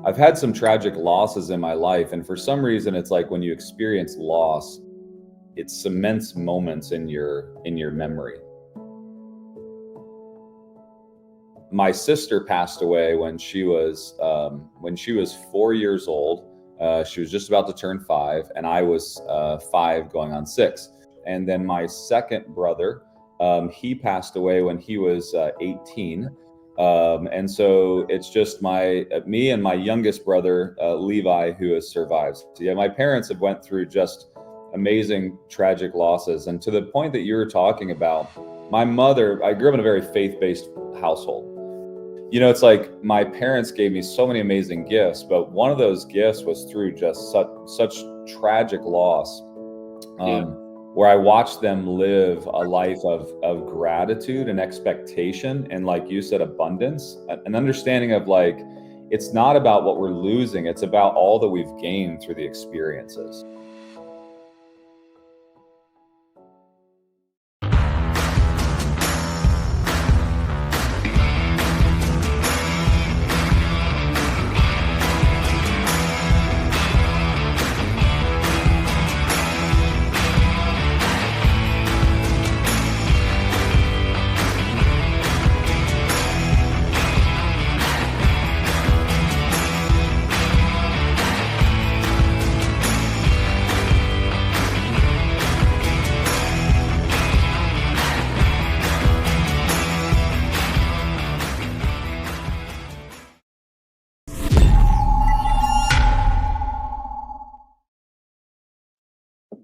I've had some tragic losses in my life, and for some reason, it's like when you experience loss, it cements moments in your memory. My sister passed away when she was 4 years old. She was just about to turn 5, and I was 5 going on 6. And then my second brother, he passed away when he was 18. And so it's just me and my youngest brother, Levi, who has survived. So yeah, my parents have went through just amazing, tragic losses. And to the point that you were talking about, my mother, I grew up in a very faith-based household. You know, it's like my parents gave me so many amazing gifts, but one of those gifts was through just such tragic loss, where I watched them live a life of gratitude and expectation, and like you said, abundance, an understanding of like, it's not about what we're losing, it's about all that we've gained through the experiences.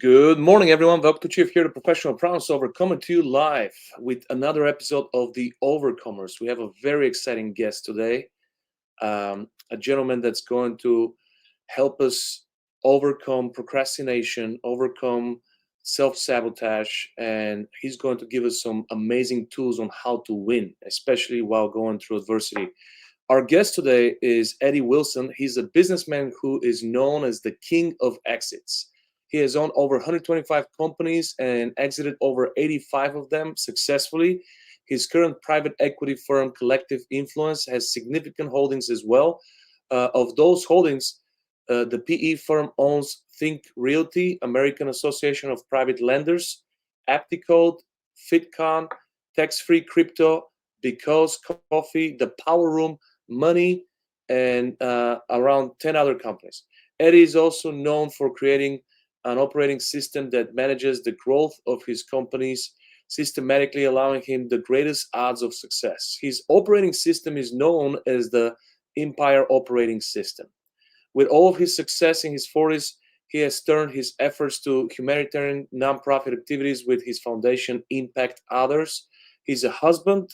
Good morning, everyone. velkotuhchiev here, the professional problem solver, coming to you live with another episode of the Overcomers. We have a very exciting guest today, a gentleman that's going to help us overcome procrastination, overcome self-sabotage, and he's going to give us some amazing tools on how to win, especially while going through adversity. Our guest today is Eddie Wilson. He's a businessman who is known as the king of exits. He has owned over 125 companies and exited over 85 of them successfully. His current private equity firm, Collective Influence, has significant holdings as well. Of those holdings, the PE firm owns Think Realty, American Association of Private Lenders, Apticode, FitCon, Tax-Free Crypto, Because Coffee, The Power Room, Money, and around 10 other companies. Eddie is also known for creating an operating system that manages the growth of his companies, systematically allowing him the greatest odds of success. His operating system is known as the Empire Operating System. With all of his success in his 40s, he has turned his efforts to humanitarian nonprofit activities with his foundation, Impact Others. He's a husband,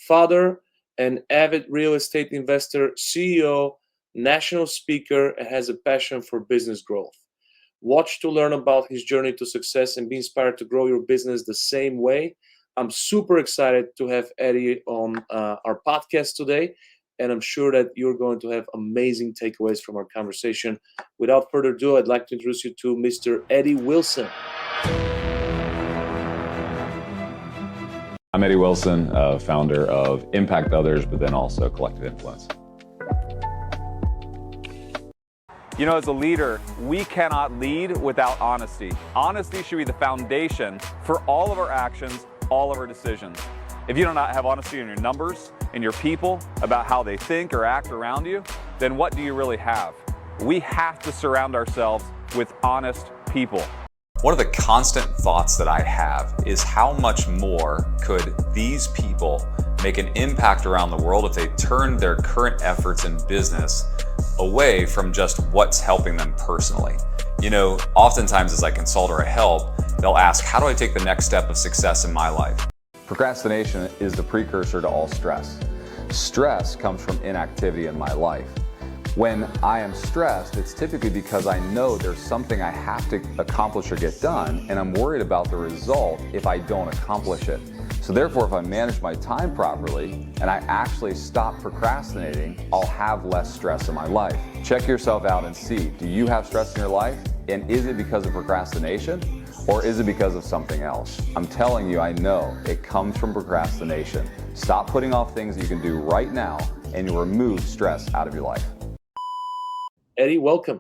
father, an avid real estate investor, CEO, national speaker, and has a passion for business growth. Watch to learn about his journey to success and be inspired to grow your business the same way. I'm super excited to have Eddie on our podcast today, and I'm sure that you're going to have amazing takeaways from our conversation. Without further ado, I'd like to introduce you to Mr. Eddie Wilson. I'm Eddie Wilson, founder of Impact Others, but then also Collective Influence. You know, as a leader, we cannot lead without honesty. Honesty should be the foundation for all of our actions, all of our decisions. If you do not have honesty in your numbers, in your people, about how they think or act around you, then what do you really have? We have to surround ourselves with honest people. One of the constant thoughts that I have is how much more could these people make an impact around the world if they turned their current efforts in business away from just what's helping them personally. You know, oftentimes as I consult or I help, they'll ask, how do I take the next step of success in my life? Procrastination is the precursor to all stress. Stress comes from inactivity in my life. When I am stressed, it's typically because I know there's something I have to accomplish or get done, and I'm worried about the result if I don't accomplish it. So therefore, if I manage my time properly and I actually stop procrastinating, I'll have less stress in my life. Check yourself out and see, do you have stress in your life? And is it because of procrastination or is it because of something else? I'm telling you, I know it comes from procrastination. Stop putting off things that you can do right now and you'll remove stress out of your life. Eddie, welcome.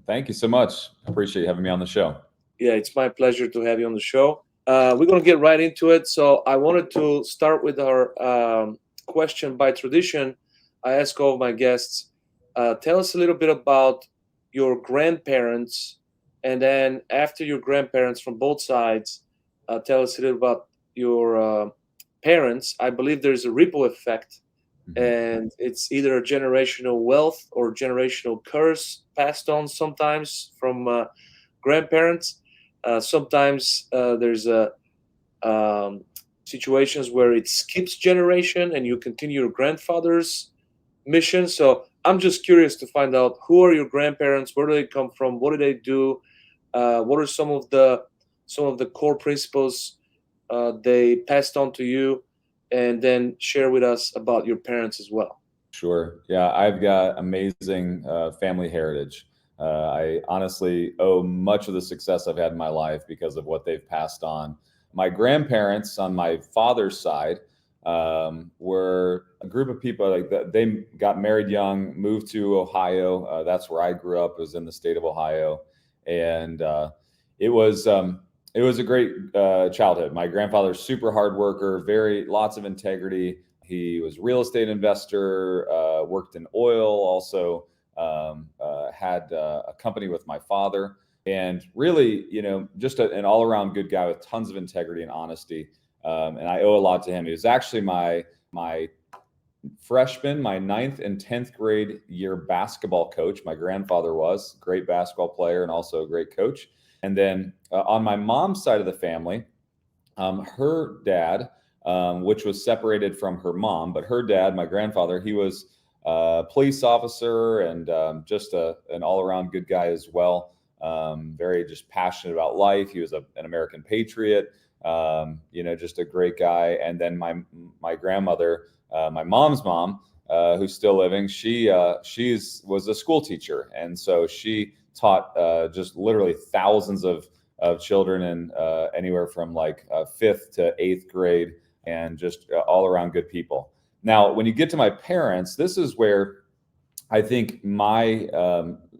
Thank you so much. I appreciate you having me on the show. Yeah, it's my pleasure to have you on the show. We're going to get right into it. So I wanted to start with our question by tradition. I ask all of my guests, tell us a little bit about your grandparents, and then after your grandparents from both sides, tell us a little about your parents. I believe there's a ripple effect, and it's either a generational wealth or generational curse passed on sometimes from grandparents. Sometimes there's situations where it skips generation and you continue your grandfather's mission. So I'm just curious to find out, who are your grandparents? Where do they come from? What do they do? What are some of the core principles they passed on to you? And then share with us about your parents as well. Sure. Yeah, I've got amazing family heritage. I honestly owe much of the success I've had in my life because of what they've passed on. My grandparents on my father's side were a group of people like that. They got married young, moved to Ohio. That's where I grew up. It was in the state of Ohio, and it was a great childhood. My grandfather's super hard worker, lots of integrity. He was a real estate investor, worked in oil, also had a company with my father, and really, just an all-around good guy with tons of integrity and honesty. And I owe a lot to him. He was actually my freshman, my 9th and 10th grade year basketball coach. My grandfather was a great basketball player and also a great coach. And then on my mom's side of the family, her dad, which was separated from her mom, but her dad, my grandfather, he was a police officer and just an all-around good guy as well. Very just passionate about life. He was an American patriot, just a great guy. And then my grandmother, my mom's mom, who's still living, she was a school teacher, and so she taught just literally thousands of children in anywhere from like 5th to 8th grade, and just all around good people. Now, when you get to my parents, this is where I think my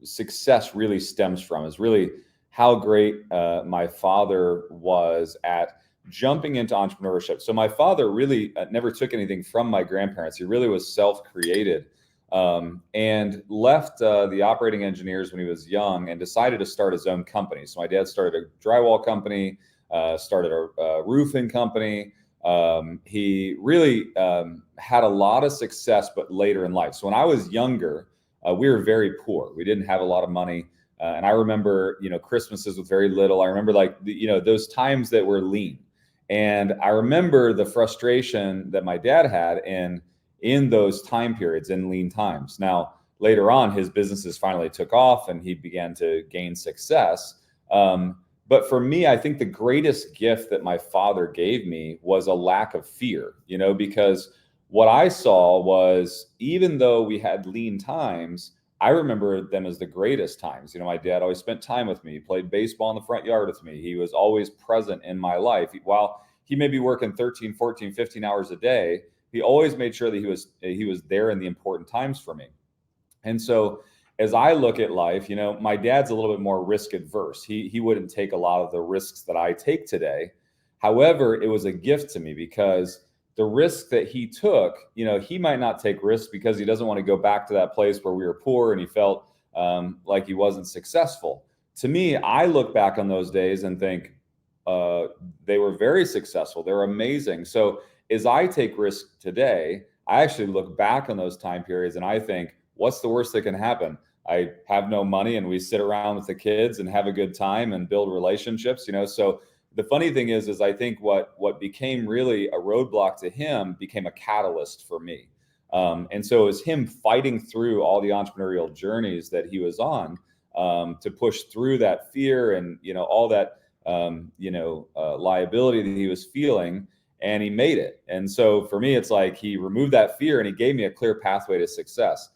success really stems from, is really how great my father was at jumping into entrepreneurship. So my father really never took anything from my grandparents. He really was self-created, and left the operating engineers when he was young and decided to start his own company. So my dad started a drywall company, started a roofing company. He really had a lot of success, but later in life. So when I was younger, we were very poor. We didn't have a lot of money. And I remember, Christmases with very little. I remember those times that were lean. And I remember the frustration that my dad had in those time periods, in lean times. Now, later on, his businesses finally took off and he began to gain success. But for me, I think the greatest gift that my father gave me was a lack of fear, because what I saw was, even though we had lean times, I remember them as the greatest times. My dad always spent time with me. He played baseball in the front yard with me. He was always present in my life. While he may be working 13, 14, 15 hours a day, he always made sure that he was there in the important times for me. And so as I look at life, my dad's a little bit more risk adverse. He wouldn't take a lot of the risks that I take today. However, it was a gift to me, because the risk that he took, he might not take risks because he doesn't want to go back to that place where we were poor and he felt like he wasn't successful. To me, I look back on those days and think they were very successful. They were amazing. So as I take risks today, I actually look back on those time periods and I think, what's the worst that can happen? I have no money and we sit around with the kids and have a good time and build relationships, So the funny thing is I think what became really a roadblock to him became a catalyst for me. And so it was him fighting through all the entrepreneurial journeys that he was on, to push through that fear and, all that, liability that he was feeling, and he made it. And so for me, it's like he removed that fear and he gave me a clear pathway to success.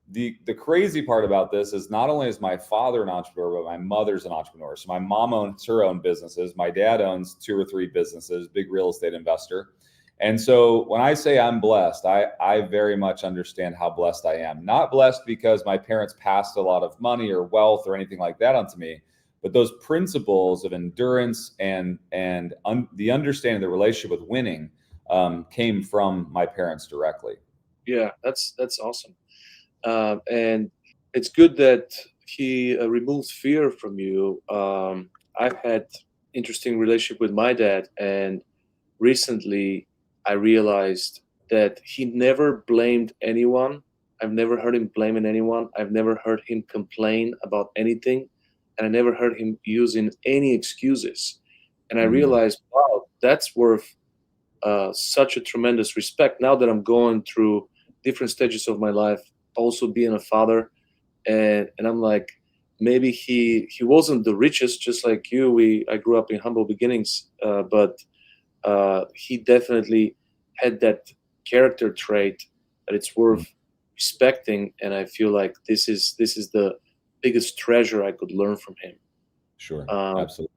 The crazy part about this is, not only is my father an entrepreneur, but my mother's an entrepreneur. So my mom owns her own businesses. My dad owns 2 or 3 businesses, big real estate investor. And so when I say I'm blessed, I very much understand how blessed I am. Not blessed because my parents passed a lot of money or wealth or anything like that onto me, but those principles of endurance and the understanding, the relationship with winning came from my parents directly. Yeah, that's awesome. And it's good that he removes fear from you. I've had interesting relationship with my dad, and recently I realized that he never blamed anyone. I've never heard him blaming anyone. I've never heard him complain about anything, and I never heard him using any excuses. And I realized, wow, that's worth such a tremendous respect. Now that I'm going through different stages of my life, also being a father, and I'm like, maybe he wasn't the richest, just like you. I grew up in humble beginnings, but he definitely had that character trait that it's worth respecting, and I feel like this is the biggest treasure I could learn from him. Sure, Um, absolutely.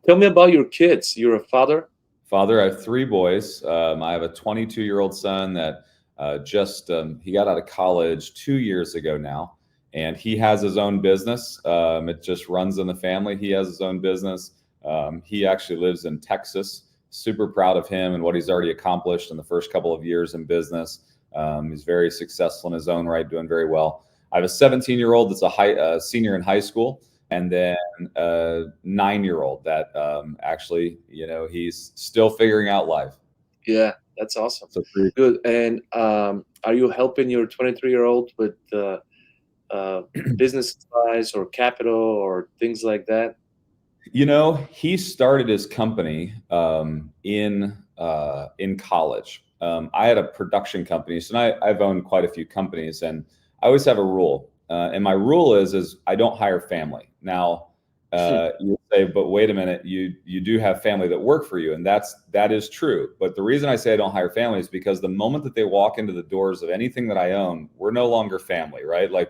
Tell me about your kids. You're a father? Father, I have three boys. I have a 22-year-old son that he got out of college 2 years ago now, and he has his own business. It just runs in the family. He has his own business. He actually lives in Texas. Super proud of him and what he's already accomplished in the first couple of years in business. He's very successful in his own right, doing very well. I have a 17-year-old that's a senior in high school, and then a 9-year-old that actually, he's still figuring out life. Yeah, that's awesome. So Good. And are you helping your 23-year-old with business advice or capital or things like that? He started his company in college. I had a production company, so I've owned quite a few companies, and I always have a rule. And my rule is I don't hire family. Now, you say, but wait a minute, you do have family that work for you, and that is true. But the reason I say I don't hire family is because the moment that they walk into the doors of anything that I own, we're no longer family, right? Like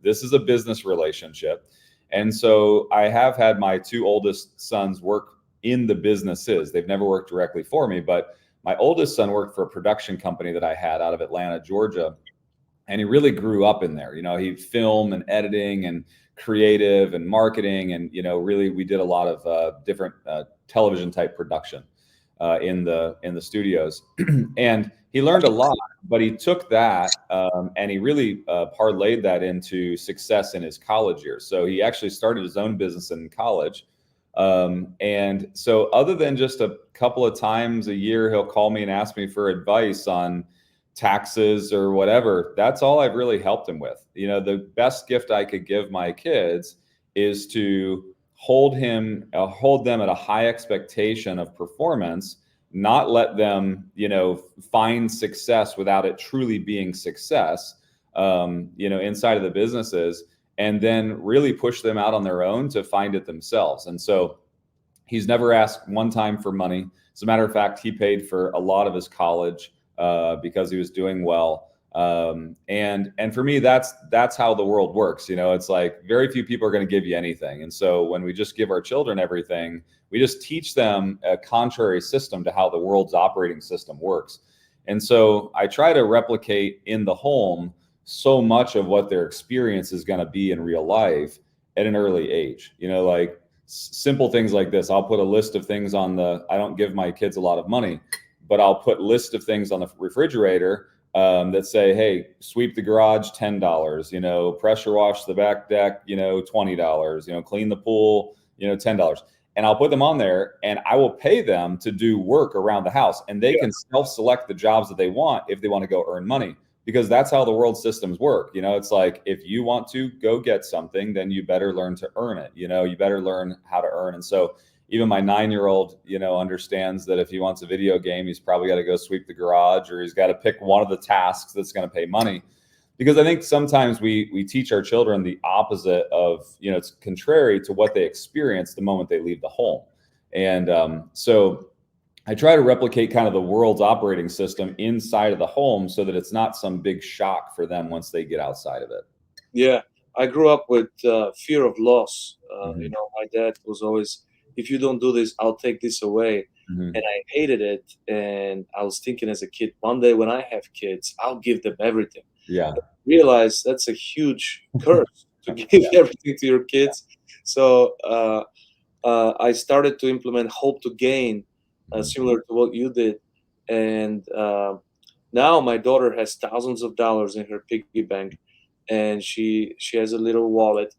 this is a business relationship. And so I have had my two oldest sons work in the businesses. They've never worked directly for me, but my oldest son worked for a production company that I had out of Atlanta, Georgia. And he really grew up in there. He film and editing and creative and marketing. And, really we did a lot of different television type production in the studios. And he learned a lot, but he took that and he really parlayed that into success in his college years. So he actually started his own business in college. And so other than just a couple of times a year, he'll call me and ask me for advice on taxes or whatever. That's all I've really helped him with. The best gift I could give my kids is to hold them at a high expectation of performance, not let them, find success without it truly being success, inside of the businesses, and then really push them out on their own to find it themselves. And so he's never asked one time for money. As a matter of fact, he paid for a lot of his college because he was doing well. And for me, that's how the world works. It's like very few people are going to give you anything. And so when we just give our children everything, we just teach them a contrary system to how the world's operating system works. And so I try to replicate in the home so much of what their experience is going to be in real life at an early age. Like simple things like this. I'll put a list of things I don't give my kids a lot of money, but I'll put list of things on the refrigerator that say, hey, sweep the garage, $10, pressure wash the back deck, $20, clean the pool, $10. And I'll put them on there and I will pay them to do work around the house, and they can self-select the jobs that they want if they want to go earn money, because that's how the world systems work. It's like, if you want to go get something, then you better learn to earn it. You better learn how to earn. And so even my 9-year-old, understands that if he wants a video game, he's probably got to go sweep the garage, or he's got to pick one of the tasks that's going to pay money. Because I think sometimes we teach our children the opposite of, it's contrary to what they experience the moment they leave the home. And so I try to replicate kind of the world's operating system inside of the home so that it's not some big shock for them once they get outside of it. Yeah, I grew up with fear of loss. My dad was always if you don't do this, I'll take this away. Mhm. And I hated it. And I was thinking as a kid, one day when I have kids, I'll give them everything. Yeah. Realize that's a huge curse to give Yeah. everything to your kids. So I started to implement hope to gain, Mhm. similar to what you did. And now my daughter has thousands of dollars in her piggy bank, and she has a little wallet.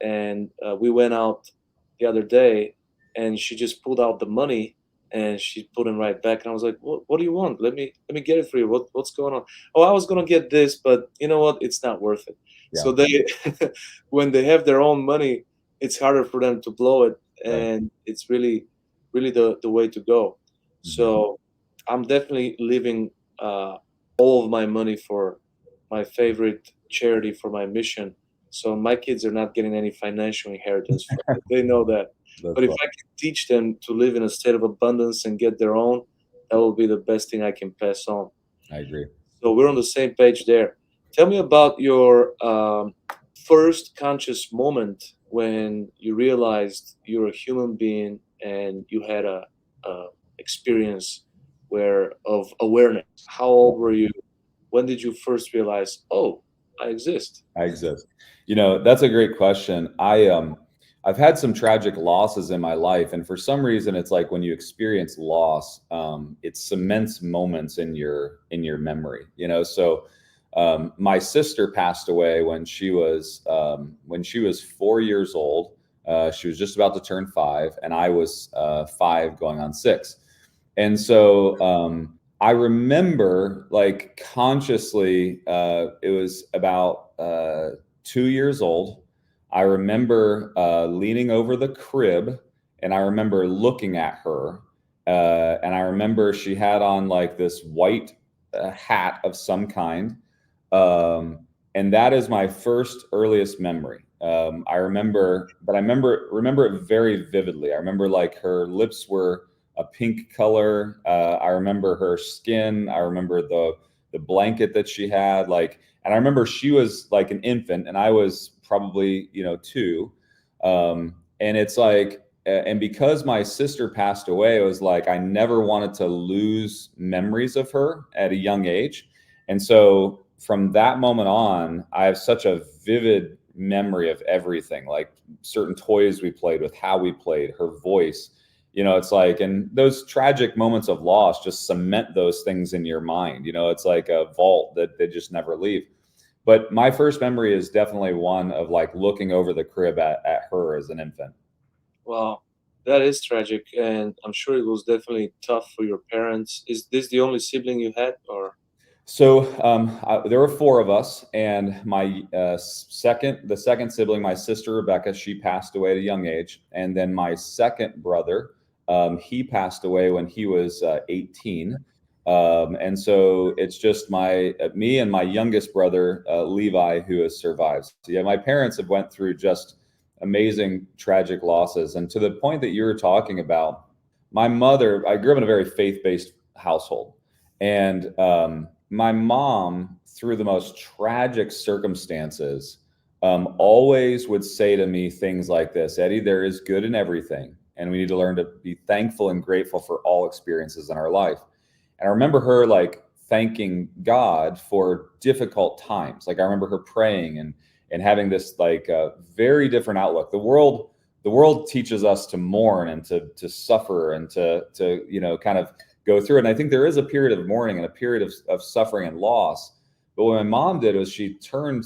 And we went out the other day, and she just pulled out the money and she put it right back. And I was like, what do you want? Let me get it for you. What's going on? Oh, I was gonna get this, but you know what? It's not worth it. Yeah. So they when they have their own money, it's harder for them to blow it, Right. and it's really the way to go. Mhm. So I'm definitely leaving all of my money for my favorite charity, for my mission. So my kids are not getting any financial inheritance from it. They know that. That's But if fun. I can teach them to live in a state of abundance and get their own, that will be the best thing I can pass on. I agree. So we're on the same page there. Tell me about your first conscious moment when you realized you're a human being and you had a experience where of awareness. How old were you? When did you first realize, oh, I exist? I exist. That's a great question. I've had some tragic losses in my life, and for some reason, it's like when you experience loss, it cements moments in your memory. So my sister passed away when she was 4 years old. She was just about to turn 5, and I was 5 going on 6. And so I remember, like, consciously, it was about 2 years old. I remember leaning over the crib, and I remember looking at her. And I remember she had on like this white hat of some kind. And that is my first earliest memory. I remember, but I remember it very vividly. I remember like her lips were a pink color. I remember her skin. I remember the blanket that she had. And I remember she was like an infant, and I was probably 2. And it's like, and because my sister passed away, it was like I never wanted to lose memories of her at a young age, and so from that moment on, I have such a vivid memory of everything, like certain toys we played with, how we played, her voice. It's like, and those tragic moments of loss just cement those things in your mind. It's like a vault that they just never leave. But my first memory is definitely one of like looking over the crib at her as an infant. Wow, that is tragic, and I'm sure it was definitely tough for your parents. Is this the only sibling you had, or? So there were 4 of us, and my the second sibling, my sister Rebecca, she passed away at a young age, and then my second brother, he passed away when he was 18, and so it's just me and my youngest brother Levi who has survived. So yeah, my parents have went through just amazing tragic losses, and to the point that you were talking about, my mother. I grew up in a very faith-based household, and my mom, through the most tragic circumstances, always would say to me things like this: Eddie, there is good in everything, and we need to learn to be thankful and grateful for all experiences in our life. And I remember her like thanking God for difficult times. Like I remember her praying and having this like very different outlook. The world teaches us to mourn and to suffer and to kind of go through it. And I think there is a period of mourning and a period of suffering and loss. But what my mom did was she turned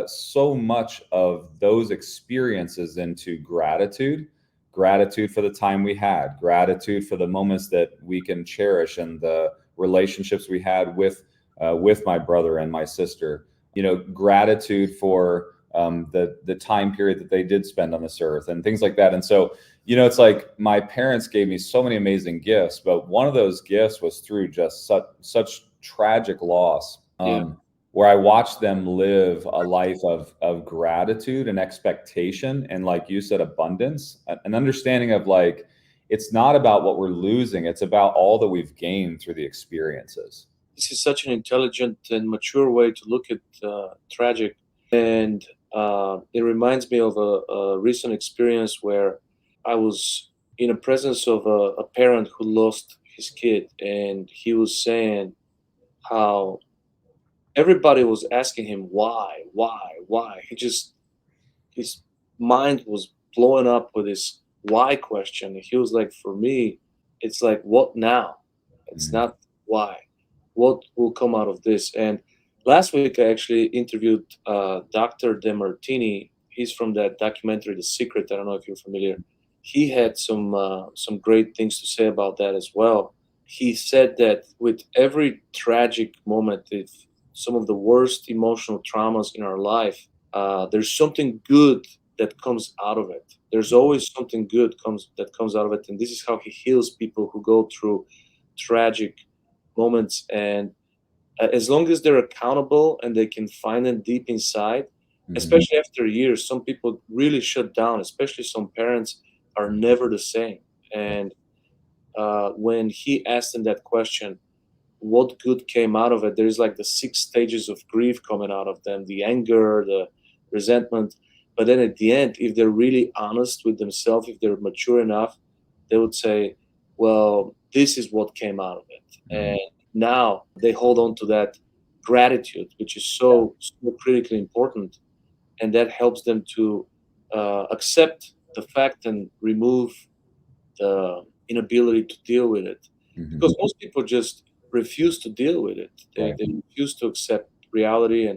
so much of those experiences into gratitude for the time we had, gratitude for the moments that we can cherish, and the relationships we had with my brother and my sister. Gratitude for the time period that they did spend on this earth and things like that. And so, it's like my parents gave me so many amazing gifts, but one of those gifts was through just such tragic loss. Where I watched them live a life of gratitude and expectation, and like you said, abundance, an understanding of like, it's not about what we're losing, it's about all that we've gained through the experiences. This is such an intelligent and mature way to look at tragic. And it reminds me of a recent experience where I was in the presence of a parent who lost his kid, and he was saying how everybody was asking him why. His mind was blowing up with this why question. And he was like, for me, it's like, what now? It's Mhm. not why. What will come out of this? And last week, I actually interviewed Dr. DeMartini. He's from that documentary, The Secret. I don't know if you're familiar. He had some great things to say about that as well. He said that with every tragic moment, if some of the worst emotional traumas in our life, there's something good that comes out of it. There's always something good that comes out of it, and this is how he heals people who go through tragic moments. And as long as they're accountable and they can find it deep inside, Mhm. especially after years, some people really shut down. Especially some parents are never the same. And when he asked him that question, what good came out of it? There's like the 6 stages of grief coming out of them: the anger, the resentment. But then at the end, if they're really honest with themselves, if they're mature enough, they would say, well, this is what came out of it. Mhm. And now they hold on to that gratitude, which is so critically important. And that helps them to accept the fact and remove the inability to deal with it, Mhm. because most people just refuse to deal with it. Right. They refuse to accept reality,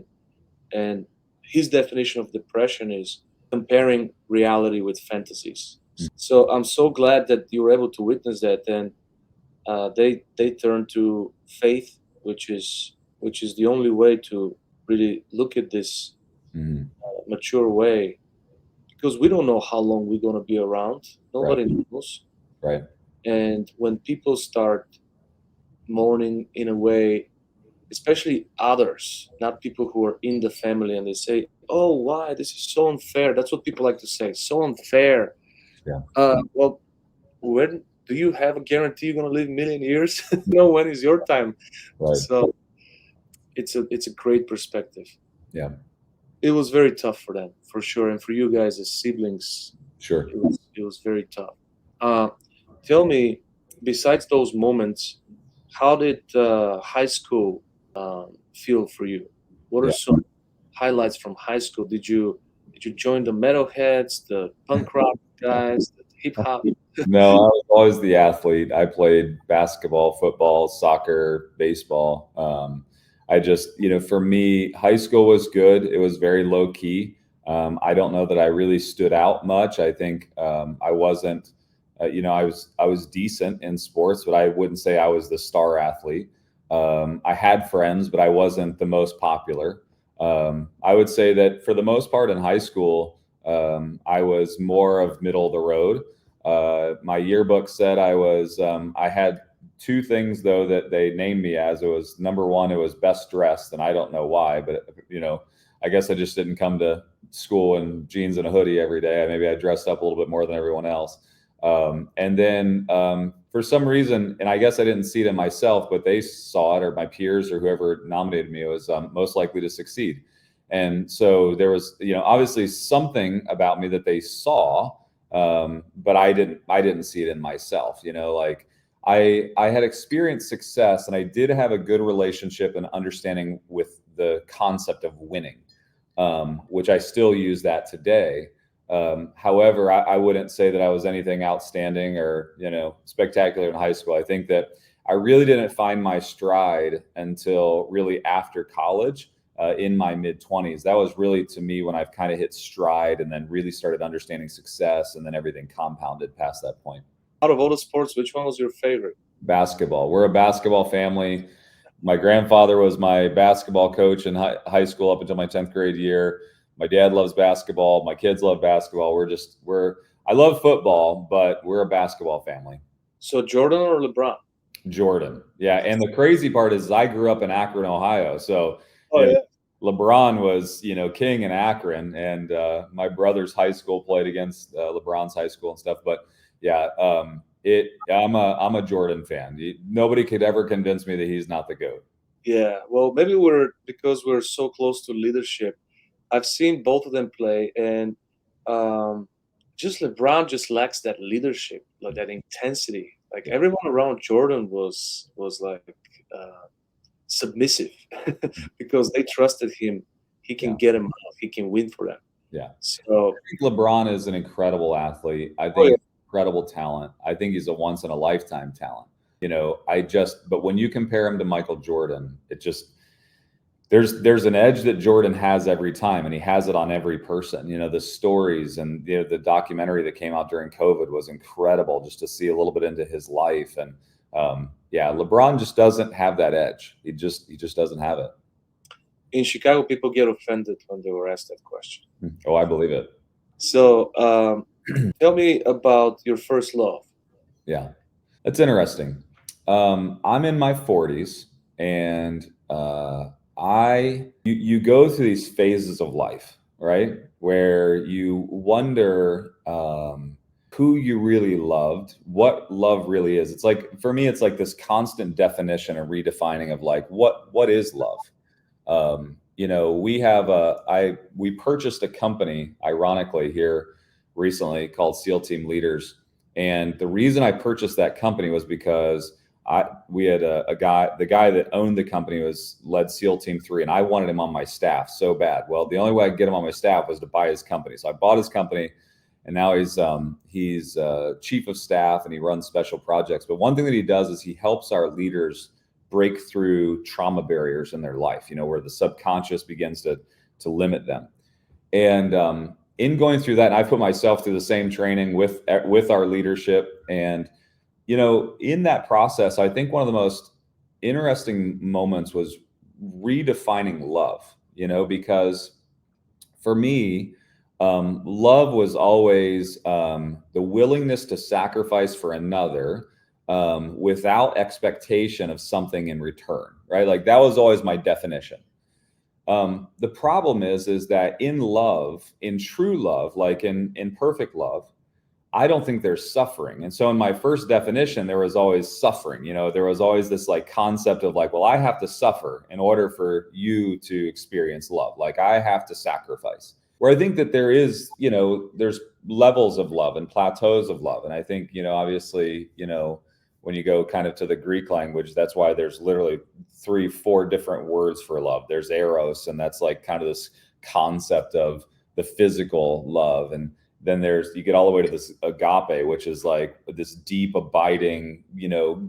and his definition of depression is comparing reality with fantasies. Mm. So I'm so glad that you were able to witness that, and they turn to faith, which is the only way to really look at this Mhm. mature way, because we don't know how long we're going to be around. Right. Nobody knows. Right. And when people start mourning in a way, especially others, not people who are in the family, and they say, oh, why? This is so unfair. That's what people like to say. So unfair. Yeah. Well, when do you have a guarantee you're going to live a million years? No, when is your time? Right. So it's a great perspective. Yeah. It was very tough for them, for sure. And for you guys as siblings, Sure. it was very tough. Uh, Tell me, besides those moments, how did high school feel for you? What are Yeah. some highlights from high school? Did you join the metalheads, the punk rock guys, the hip hop? No, I was always the athlete. I played basketball, football, soccer, baseball. I just, for me, high school was good. It was very low key. I don't know that I really stood out much. I think I wasn't, I was decent in sports, but I wouldn't say I was the star athlete. I had friends, but I wasn't the most popular. I would say that for the most part in high school, I was more of middle of the road. My yearbook said I had two things though that they named me as. It was number one, it was best dressed, and I don't know why, but I guess I just didn't come to school in jeans and a hoodie every day. Maybe I dressed up a little bit more than everyone else. And then for some reason, and I guess I didn't see it in myself, but they saw it, or my peers, or whoever nominated me, was most likely to succeed. And so there was, obviously something about me that they saw, but I didn't see it in myself. Like I had experienced success, and I did have a good relationship and understanding with the concept of winning, which I still use that today. However, I wouldn't say that I was anything outstanding or spectacular in high school. I think that I really didn't find my stride until really after college, in my mid 20s. That was really, to me, when I've kind of hit stride and then really started understanding success, and then everything compounded past that point. Out of all the sports, which one was your favorite? Basketball. We're a basketball family. My grandfather was my basketball coach in high school up until my 10th grade year. My dad loves basketball. My kids love basketball. I love football, but we're a basketball family. So Jordan or LeBron? Jordan. Yeah. And the crazy part is I grew up in Akron, Ohio. So, Oh yeah. LeBron was, king in Akron, and my brother's high school played against LeBron's high school and stuff. But yeah, I'm a Jordan fan. Nobody could ever convince me that he's not the GOAT. Yeah. Well, maybe because we're so close to leadership. I've seen both of them play, and um, just LeBron just lacks that leadership, like that intensity. Like everyone around Jordan was like submissive because they trusted him. He can get them out. He can win for them. Yeah. So I think LeBron is an incredible athlete. I Oh, think yeah. incredible talent. I think he's a once in a lifetime talent. But when you compare him to Michael Jordan, it just, there's an edge that Jordan has every time, and he has it on every person. The stories and the documentary that came out during COVID was incredible, just to see a little bit into his life. And LeBron just doesn't have that edge. He just doesn't have it. In Chicago, people get offended when they were asked that question. Oh, I believe it. So tell me about your first love. Yeah, that's interesting. I'm in my 40s, and you go through these phases of life, right? Where you wonder who you really loved, what love really is. It's like, for me, it's like this constant definition and redefining of like, what is love? We purchased a company, ironically, here recently called SEAL Team Leaders. And the reason I purchased that company was because we had the guy that owned the company led SEAL Team 3, and I wanted him on my staff so bad. Well, the only way I could get him on my staff was to buy his company. So I bought his company, and now he's chief of staff, and he runs special projects. But one thing that he does is he helps our leaders break through trauma barriers in their life, where the subconscious begins to limit them. And in going through that, and I put myself through the same training with our leadership. And, in that process, I think one of the most interesting moments was redefining love, because for me, love was always the willingness to sacrifice for another without expectation of something in return, right? Like that was always my definition. The problem is that in love, in true love, like in perfect love, I don't think there's suffering. And so in my first definition, there was always suffering. There was always this like concept of like, well, I have to suffer in order for you to experience love. Like I have to sacrifice. Where I think that there is, there's levels of love and plateaus of love. And I think, obviously, when you go kind of to the Greek language, that's why there's literally 3-4 different words for love. There's eros, and that's like kind of this concept of the physical love. And then you get all the way to this agape, which is like this deep, abiding,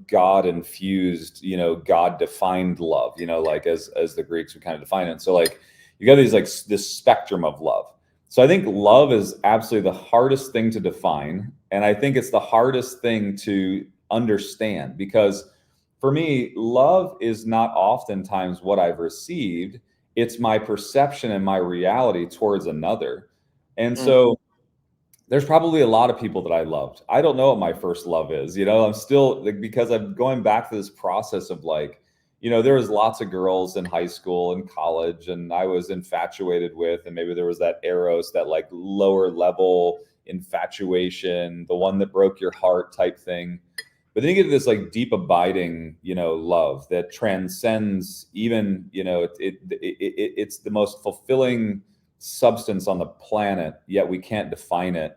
God infused, God defined love, like as the Greeks would kind of define it. So like you got these like this spectrum of love. So I think love is absolutely the hardest thing to define. And I think it's the hardest thing to understand, because for me, love is not oftentimes what I've received. It's my perception and my reality towards another. And so there's probably a lot of people that I loved. I don't know what my first love is. I'm still like, because I'm going back to this process of like, there was lots of girls in high school and college, and I was infatuated with, and maybe there was that eros, that like lower level infatuation, the one that broke your heart type thing. But then you get this like deep abiding, love that transcends even, it's the most fulfilling substance on the planet, yet we can't define it.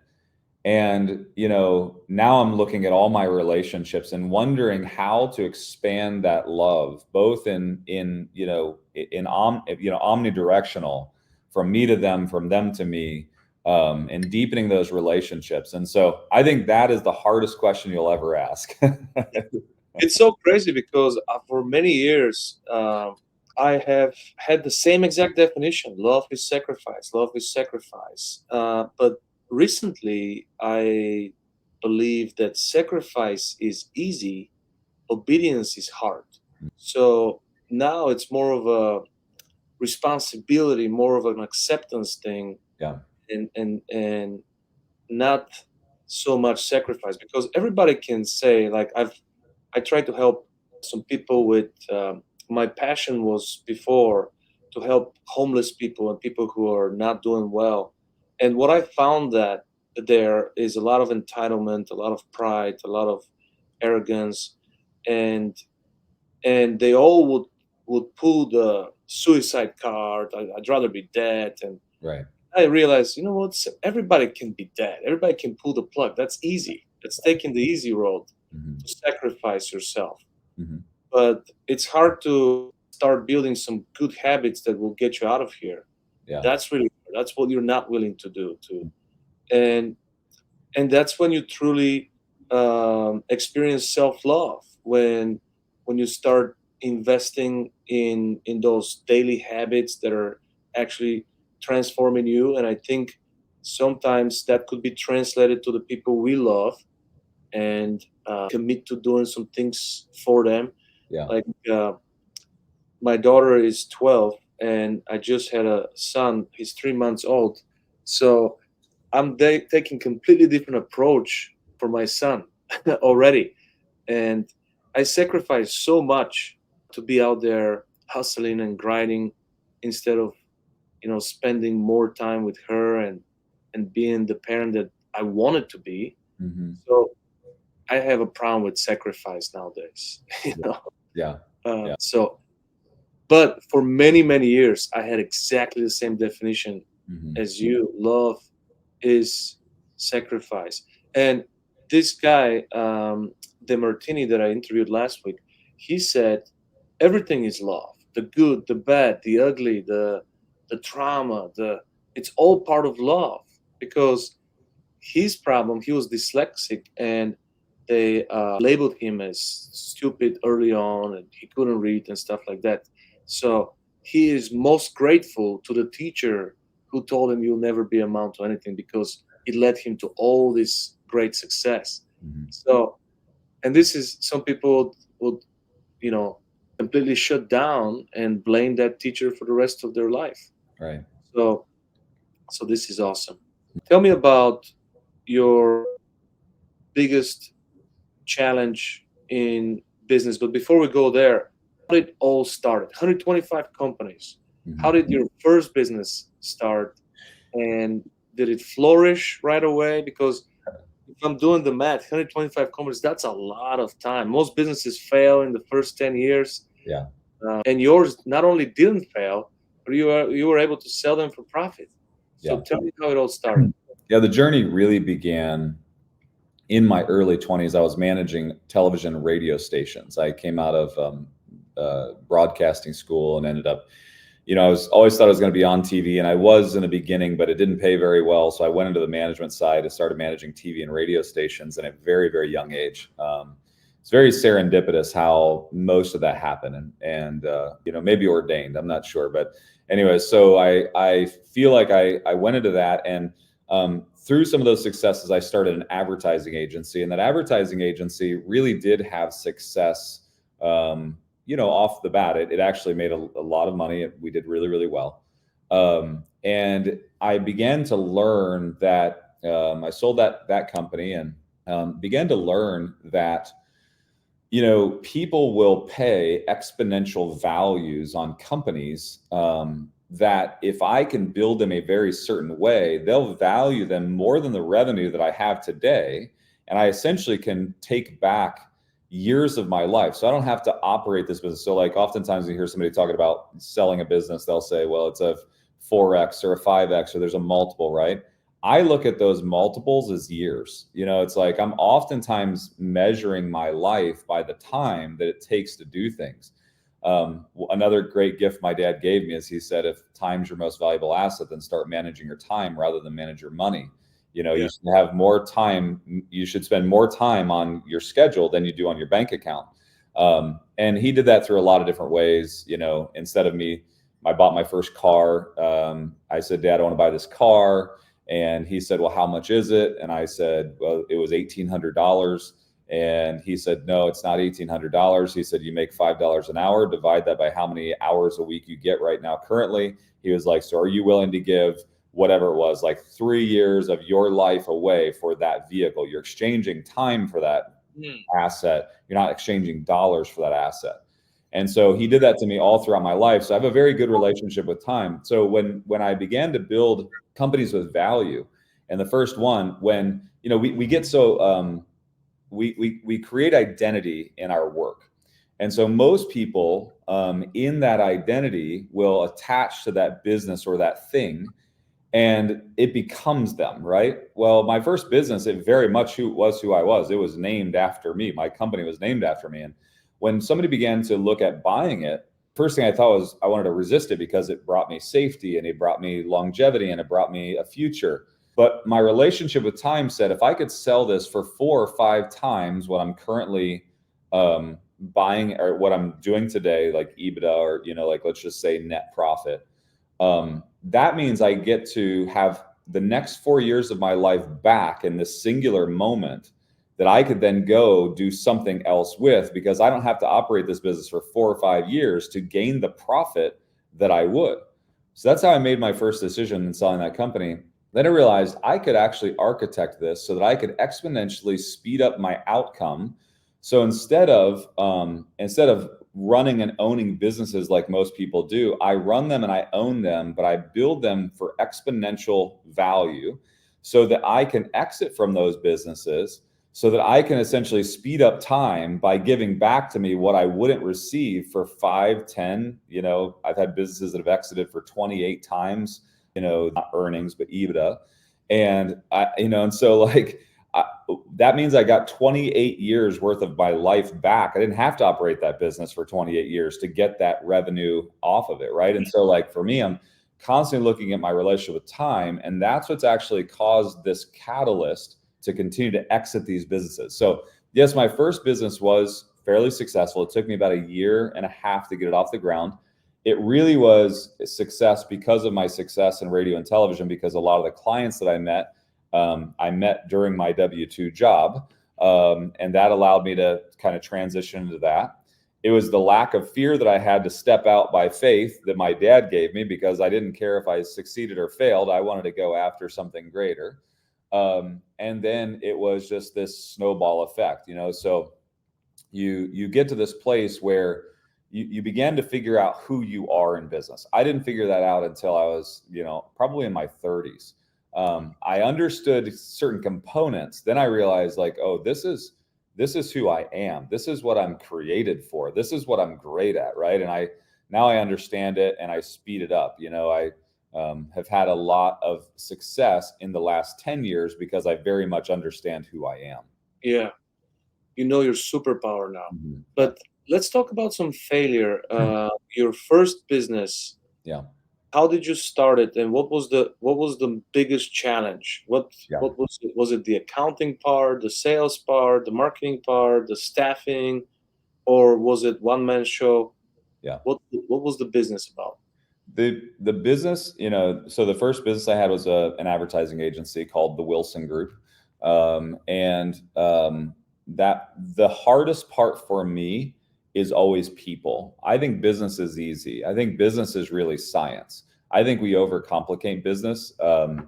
And, now I'm looking at all my relationships and wondering how to expand that love, both in omnidirectional, from me to them, from them to me, and deepening those relationships. And so I think that is the hardest question you'll ever ask. It's so crazy because for many years, I have had the same exact definition. Love is sacrifice. Love is sacrifice. But recently, I believe that sacrifice is easy, obedience is hard. So now it's more of a responsibility, more of an acceptance thing, Yeah. and not so much sacrifice, because everybody can say like I try to help some people with my passion was before to help homeless people and people who are not doing well. And what I found that there is a lot of entitlement, a lot of pride, a lot of arrogance, and they all would pull the suicide card. I'd rather be dead. And Right. I realized, you know what? Everybody can be dead. Everybody can pull the plug. That's easy. That's taking the easy road to sacrifice yourself. But it's hard to start building some good habits that will get you out of here. Yeah. That's what you're not willing to do too. And that's when you truly experience self-love, when you start investing in those daily habits that are actually transforming you. And I think sometimes that could be translated to the people we love, and commit to doing some things for them. Yeah. Like my daughter is 12 and I just had a son. He's 3 months old. So I'm taking completely different approach for my son already. And I sacrifice so much to be out there hustling and grinding, instead of, spending more time with her and being the parent that I wanted to be. So I have a problem with sacrifice nowadays. Yeah. So, but for many, many years, I had exactly the same definition as you. Love is sacrifice. And this guy, De Martini, that I interviewed last week, he said everything is love. The good, the bad, the ugly, the trauma, it's all part of love. Because his problem, he was dyslexic, and they labeled him as stupid early on, and he couldn't read and stuff like that. So he is most grateful to the teacher who told him you'll never be amount to anything, because it led him to all this great success. So, and this is, some people would, completely shut down and blame that teacher for the rest of their life. Right. So this is awesome. Tell me about your biggest challenge in business. But before we go there, how did it all start? 125 companies. How did your first business start? And did it flourish right away? Because if I'm doing the math, 125 companies, that's a lot of time. Most businesses fail in the first 10 years. Yeah. And yours not only didn't fail, but you were able to sell them for profit. So tell me how it all started. Yeah, the journey really began in my early 20s. I was managing television and radio stations. I came out of broadcasting school and ended up, I always thought I was going to be on TV, and I was in the beginning, but it didn't pay very well. So I went into the management side and started managing TV and radio stations at a very, very young age. It's very serendipitous how most of that happened, and maybe ordained, I'm not sure. But anyway, so I feel like I went into that, and through some of those successes, I started an advertising agency, and that advertising agency really did have success. Off the bat, it actually made a lot of money. We did really, really well. And I began to learn that I sold that company, and began to learn that, people will pay exponential values on companies, that if I can build them a very certain way, they'll value them more than the revenue that I have today. And I essentially can take back years of my life. So I don't have to operate this business. So like oftentimes you hear somebody talking about selling a business, they'll say, well, it's a 4X or a 5X, or there's a multiple, right? I look at those multiples as years. It's like I'm oftentimes measuring my life by the time that it takes to do things. Another great gift my dad gave me is, he said, if time's your most valuable asset, then start managing your time rather than manage your money. You should have more time. You should spend more time on your schedule than you do on your bank account. And he did that through a lot of different ways. Instead of I bought my first car. I said, Dad, I want to buy this car. And he said, well, how much is it? And I said, well, it was $1,800. And he said, no, it's not $1,800. He said, you make $5 an hour, divide that by how many hours a week you get right now currently. He was like, so are you willing to give whatever it was, like 3 years of your life away for that vehicle? You're exchanging time for that asset. You're not exchanging dollars for that asset. And so he did that to me all throughout my life. So I have a very good relationship with time. So when I began to build companies with value, and the first one, when, we get so, we create identity in our work. And so most people in that identity will attach to that business or that thing. and it becomes them, right? Well, my first business, it very much was who I was. It was named after me. My company was named after me. And when somebody began to look at buying it, first thing I thought was I wanted to resist it because it brought me safety and it brought me longevity and it brought me a future. But my relationship with time said, if I could sell this for 4 or 5 times what I'm currently buying or what I'm doing today, like EBITDA, or, like, let's just say net profit, that means I get to have the next 4 years of my life back in this singular moment that I could then go do something else with, because I don't have to operate this business for 4 or 5 years to gain the profit that I would. So that's how I made my first decision in selling that company. Then I realized I could actually architect this so that I could exponentially speed up my outcome. So instead of running and owning businesses like most people do, I run them and I own them, but I build them for exponential value so that I can exit from those businesses, so that I can essentially speed up time by giving back to me what I wouldn't receive for 5, 10, I've had businesses that have exited for 28 times, not earnings, but EBITDA. And that means I got 28 years worth of my life back. I didn't have to operate that business for 28 years to get that revenue off of it, right? And so, like, for me, I'm constantly looking at my relationship with time, and that's what's actually caused this catalyst to continue to exit these businesses. So yes, my first business was fairly successful. It took me about 1.5 years to get it off the ground. It really was a success because of my success in radio and television, because a lot of the clients that I met during my W-2 job. And that allowed me to kind of transition into that. It was the lack of fear that I had to step out by faith that my dad gave me, because I didn't care if I succeeded or failed. I wanted to go after something greater. And then it was just this snowball effect, so you get to this place where you began to figure out who you are in business. I didn't figure that out until I was, probably in my 30s. I understood certain components. Then I realized, like, oh, this is who I am. This is what I'm created for. This is what I'm great at. Right. And now I understand it and I speed it up. I have had a lot of success in the last 10 years because I very much understand who I am. Yeah. Your superpower now. Mm-hmm. But let's talk about some failure. Your first business. Yeah. How did you start it, and what was the biggest challenge? What was it? Was it the accounting part, the sales part, the marketing part, the staffing, or was it one-man show? Yeah. What was the business about? The business, so the first business I had was an advertising agency called the Wilson Group. That the hardest part for me is always people. I think business is easy. I think business is really science. I think we overcomplicate business. I've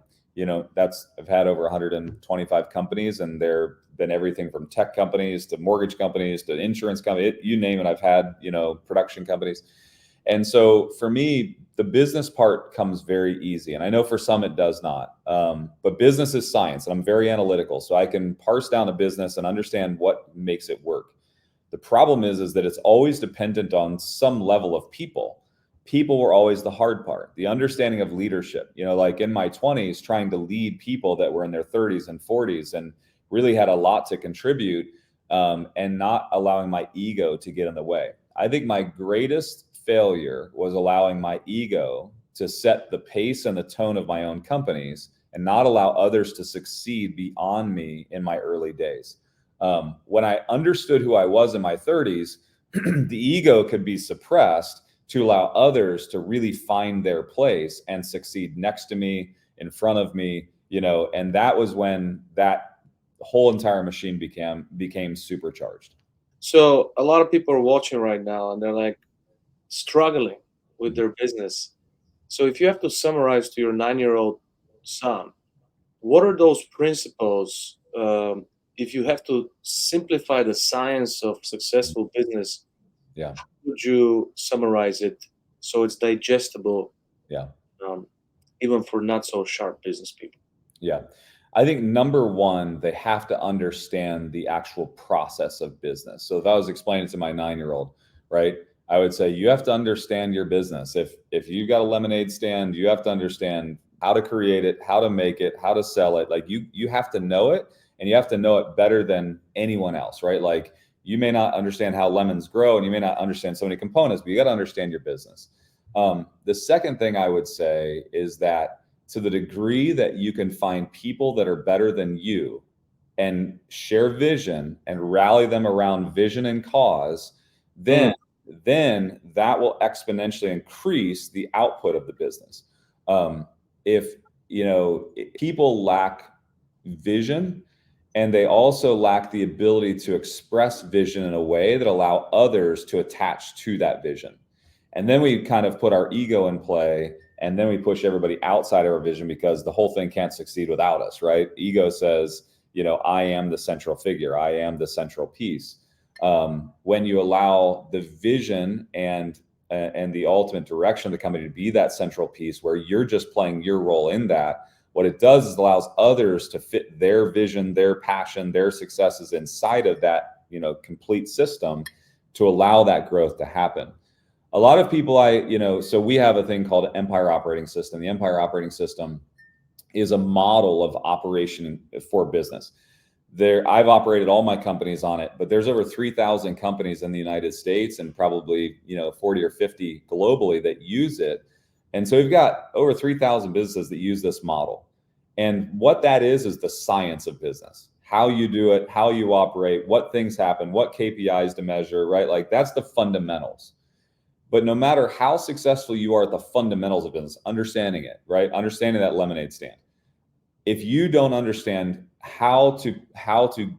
had over 125 companies, and there been everything from tech companies to mortgage companies to insurance companies, you name it. I've had, production companies. And so for me, the business part comes very easy. And I know for some it does not. But business is science, and I'm very analytical. So I can parse down a business and understand what makes it work. The problem is that it's always dependent on some level of people. People were always the hard part. The understanding of leadership, like in my 20s, trying to lead people that were in their 30s and 40s and really had a lot to contribute, and not allowing my ego to get in the way. I think my greatest failure was allowing my ego to set the pace and the tone of my own companies and not allow others to succeed beyond me in my early days. When I understood who I was in my 30s, the ego could be suppressed to allow others to really find their place and succeed next to me, in front of me, and that was when that whole entire machine became supercharged. So a lot of people are watching right now and they're like struggling with their business. So if you have to summarize to your 9-year-old son, what are those principles? If you have to simplify the science of successful business, yeah, how would you summarize it so it's digestible? Yeah. Even for not so sharp business people. Yeah. I think number one, they have to understand the actual process of business. So if I was explaining to my 9-year-old, right, I would say, you have to understand your business. If you got a lemonade stand, you have to understand how to create it, how to make it, how to sell it. Like you have to know it, and you have to know it better than anyone else, right? Like you may not understand how lemons grow, and you may not understand so many components, but you got to understand your business. The second thing I would say is that to the degree that you can find people that are better than you and share vision and rally them around vision and cause, then that will exponentially increase the output of the business. If people lack vision, and they also lack the ability to express vision in a way that allow others to attach to that vision. And then we kind of put our ego in play, and then we push everybody outside of our vision because the whole thing can't succeed without us, right? Ego says, I am the central figure. I am the central piece. When you allow the vision and the ultimate direction of the company to be that central piece where you're just playing your role in that, what it does is allows others to fit their vision, their passion, their successes inside of that, complete system to allow that growth to happen. A lot of people, so we have a thing called Empire Operating System. The Empire Operating System is a model of operation for business. I've operated all my companies on it, but there's over 3,000 companies in the United States and probably 40 or 50 globally that use it. And so we've got over 3,000 businesses that use this model. And what that is the science of business. How you do it, how you operate, what things happen, what KPIs to measure, right? Like that's the fundamentals. But no matter how successful you are at the fundamentals of business, understanding it, right? Understanding that lemonade stand. If you don't understand how to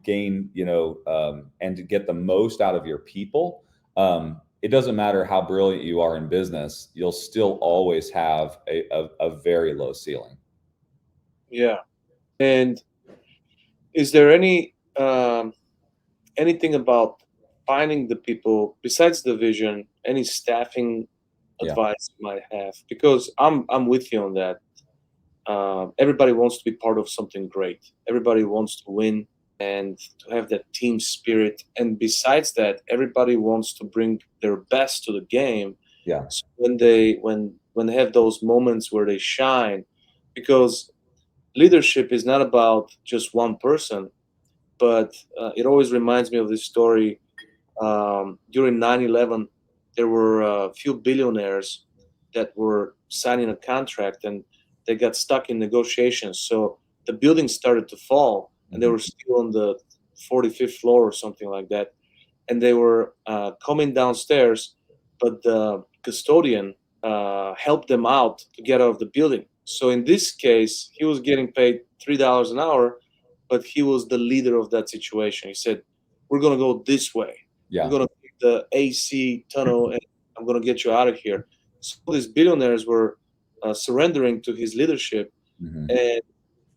gain, and to get the most out of your people, it doesn't matter how brilliant you are in business, you'll still always have a very low ceiling. Yeah. And is there anything about finding the people besides the vision, any staffing advice you might have? Because I'm with you on that. Everybody wants to be part of something great. Everybody wants to win and to have that team spirit. And besides that, everybody wants to bring their best to the game. Yeah. So when they have those moments where they shine, because leadership is not about just one person, but it always reminds me of this story. During 9/11, there were a few billionaires that were signing a contract, and they got stuck in negotiations. So the building started to fall, and they were still on the 45th floor or something like that. And they were coming downstairs, but the custodian helped them out to get out of the building. So in this case, he was getting paid $3 an hour, but he was the leader of that situation. He said, "We're going to go this way. Yeah. We're going to take the AC tunnel, and I'm going to get you out of here." So these billionaires were surrendering to his leadership. And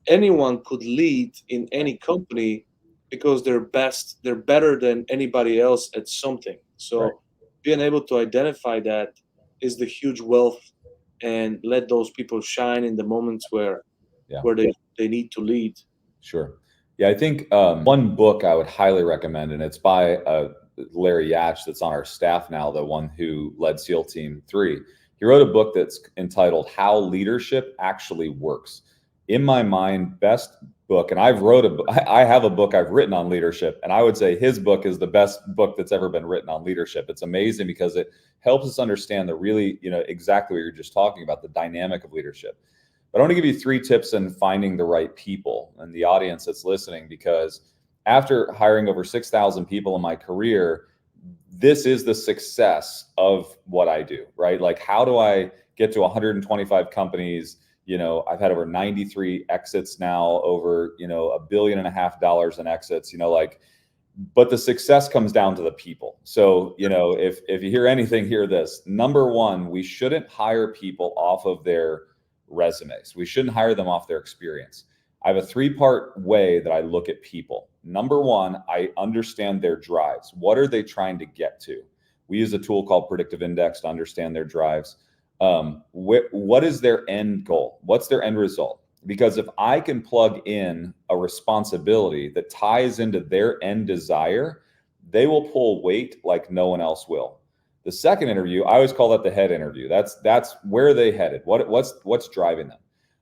anyone could lead in any company because they're better than anybody else at something. So being able to identify that is the huge wealth, and let those people shine in the moments where they need to lead. Sure. Yeah, I think one book I would highly recommend, and it's by Larry Yach, that's on our staff now, the one who led SEAL Team 3. He wrote a book that's entitled How Leadership Actually Works. In my mind, best book, and I have a book I've written on leadership, and I would say his book is the best book that's ever been written on leadership. It's amazing because it helps us understand the really, exactly what you're just talking about, the dynamic of leadership. But I want to give you 3 tips in finding the right people and the audience that's listening, because after hiring over 6,000 people in my career, this is the success of what I do, right? Like, how do I get to 125 companies? I've had over 93 exits now, over, $1.5 billion in exits, but the success comes down to the people. So, if you hear anything, hear this. Number 1, we shouldn't hire people off of their resumes. We shouldn't hire them off their experience. I have a 3-part way that I look at people. Number 1, I understand their drives. What are they trying to get to? We use a tool called Predictive Index to understand their drives. What is their end goal? What's their end result? Because if I can plug in a responsibility that ties into their end desire, they will pull weight like no one else will. The second interview, I always call that the head interview. That's where are they headed? What's driving them?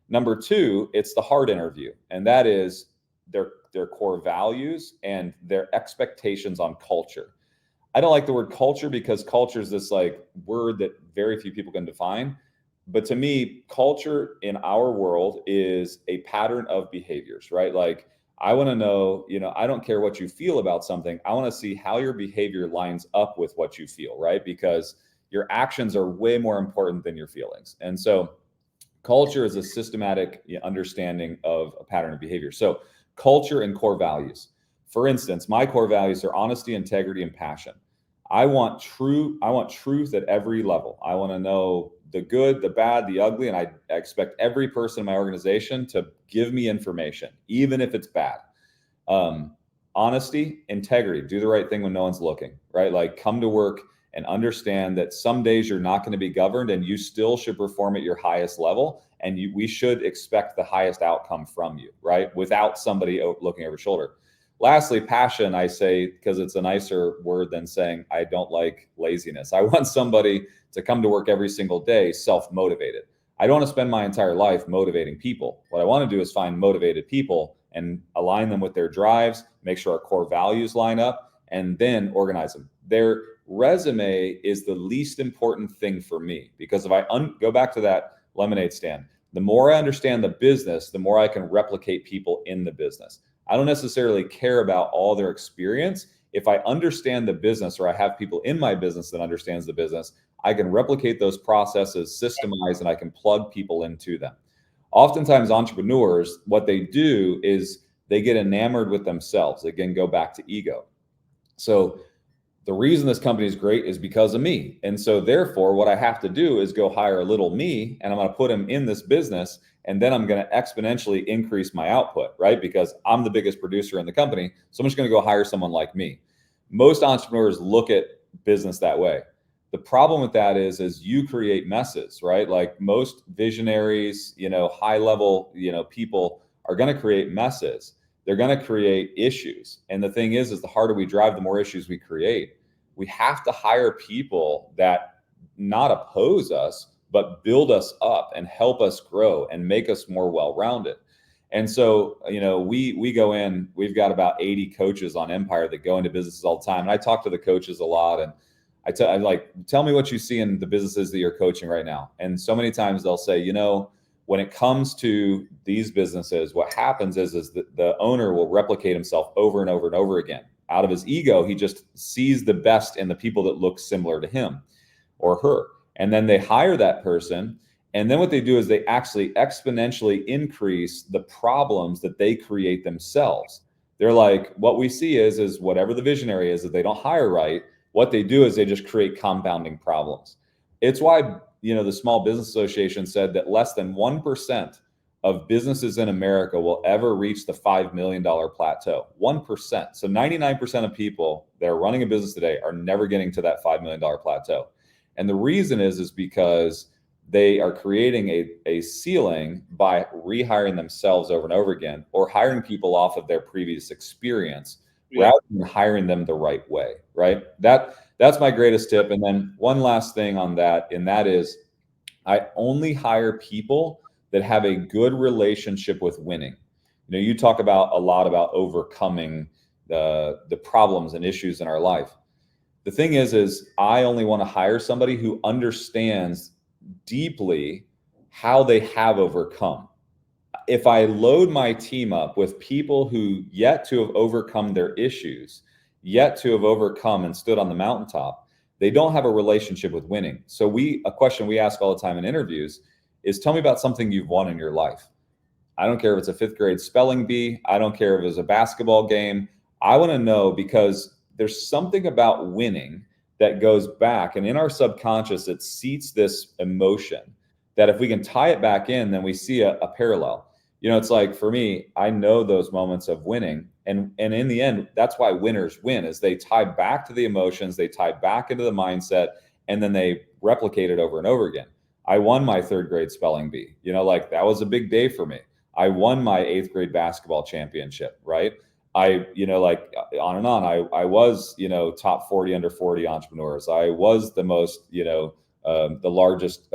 Number two, it's the hard interview, and that is their core values and their expectations on culture. I don't like the word culture because culture is this like word that very few people can define. But to me, culture in our world is a pattern of behaviors, right? Like, I want to know, I don't care what you feel about something. I want to see how your behavior lines up with what you feel, right? Because your actions are way more important than your feelings. And so culture is a systematic understanding of a pattern of behavior. So culture and core values. For instance, my core values are honesty, integrity, and passion. I want truth at every level. I want to know the good, the bad, the ugly, and I expect every person in my organization to give me information, even if it's bad. Honesty, integrity, do the right thing when no one's looking, right? Like, come to work and understand that some days you're not going to be governed and you still should perform at your highest level. And we should expect the highest outcome from you, right? Without somebody looking over your shoulder. Lastly, passion, I say, because it's a nicer word than saying I don't like laziness. I want somebody to come to work every single day self-motivated. I don't want to spend my entire life motivating people. What I want to do is find motivated people and align them with their drives, make sure our core values line up, and then organize them. Their resume is the least important thing for me, because if I go back to that lemonade stand, the more I understand the business, the more I can replicate people in the business. I don't necessarily care about all their experience. If I understand the business, or I have people in my business that understands the business, I can replicate those processes, systemize, and I can plug people into them. Oftentimes entrepreneurs, what they do is they get enamored with themselves. Again, go back to ego. So the reason this company is great is because of me. And so therefore, what I have to do is go hire a little me, and I'm going to put him in this business, and then I'm going to exponentially increase my output, right? Because I'm the biggest producer in the company. So I'm just going to go hire someone like me. Most entrepreneurs look at business that way. The problem with that is you create messes, right? Like, most visionaries, high level, people are going to create messes. They're going to create issues. And the thing is the harder we drive, the more issues we create. We have to hire people that not oppose us, but build us up and help us grow and make us more well-rounded. And so, we go in, we've got about 80 coaches on Empire that go into businesses all the time. And I talk to the coaches a lot, and I'm like, tell me what you see in the businesses that you're coaching right now. And so many times they'll say, when it comes to these businesses, what happens is that the owner will replicate himself over and over and over again. Out of his ego, he just sees the best in the people that look similar to him or her. And then they hire that person. And then what they do is they actually exponentially increase the problems that they create themselves. They're like, what we see is whatever the visionary is that they don't hire right, what they do is they just create compounding problems. It's why, the Small Business Association said that less than 1% of businesses in America will ever reach the $5 million plateau. 1%. So 99% of people that are running a business today are never getting to that $5 million plateau. And the reason is because they are creating a ceiling by rehiring themselves over and over again, or hiring people off of their previous experience, rather than hiring them the right way, right? That's my greatest tip. And then one last thing on that, and that is I only hire people that have a good relationship with winning. You talk about a lot about overcoming the problems and issues in our life. The thing is I only want to hire somebody who understands deeply how they have overcome. If I load my team up with people who yet to have overcome their issues, yet to have overcome and stood on the mountaintop, they don't have a relationship with winning. So a question we ask all the time in interviews is, tell me about something you've won in your life. I don't care if it's a 5th grade spelling bee. I don't care if it's a basketball game. I want to know, because there's something about winning that goes back, and in our subconscious, it seats this emotion that if we can tie it back in, then we see a parallel. It's like, for me, I know those moments of winning. And in the end, that's why winners win, is they tie back to the emotions, they tie back into the mindset, and then they replicate it over and over again. I won my 3rd grade spelling bee, that was a big day for me. I won my 8th grade basketball championship, right? on and on. I was, top 40 under 40 entrepreneurs. I was the most, the largest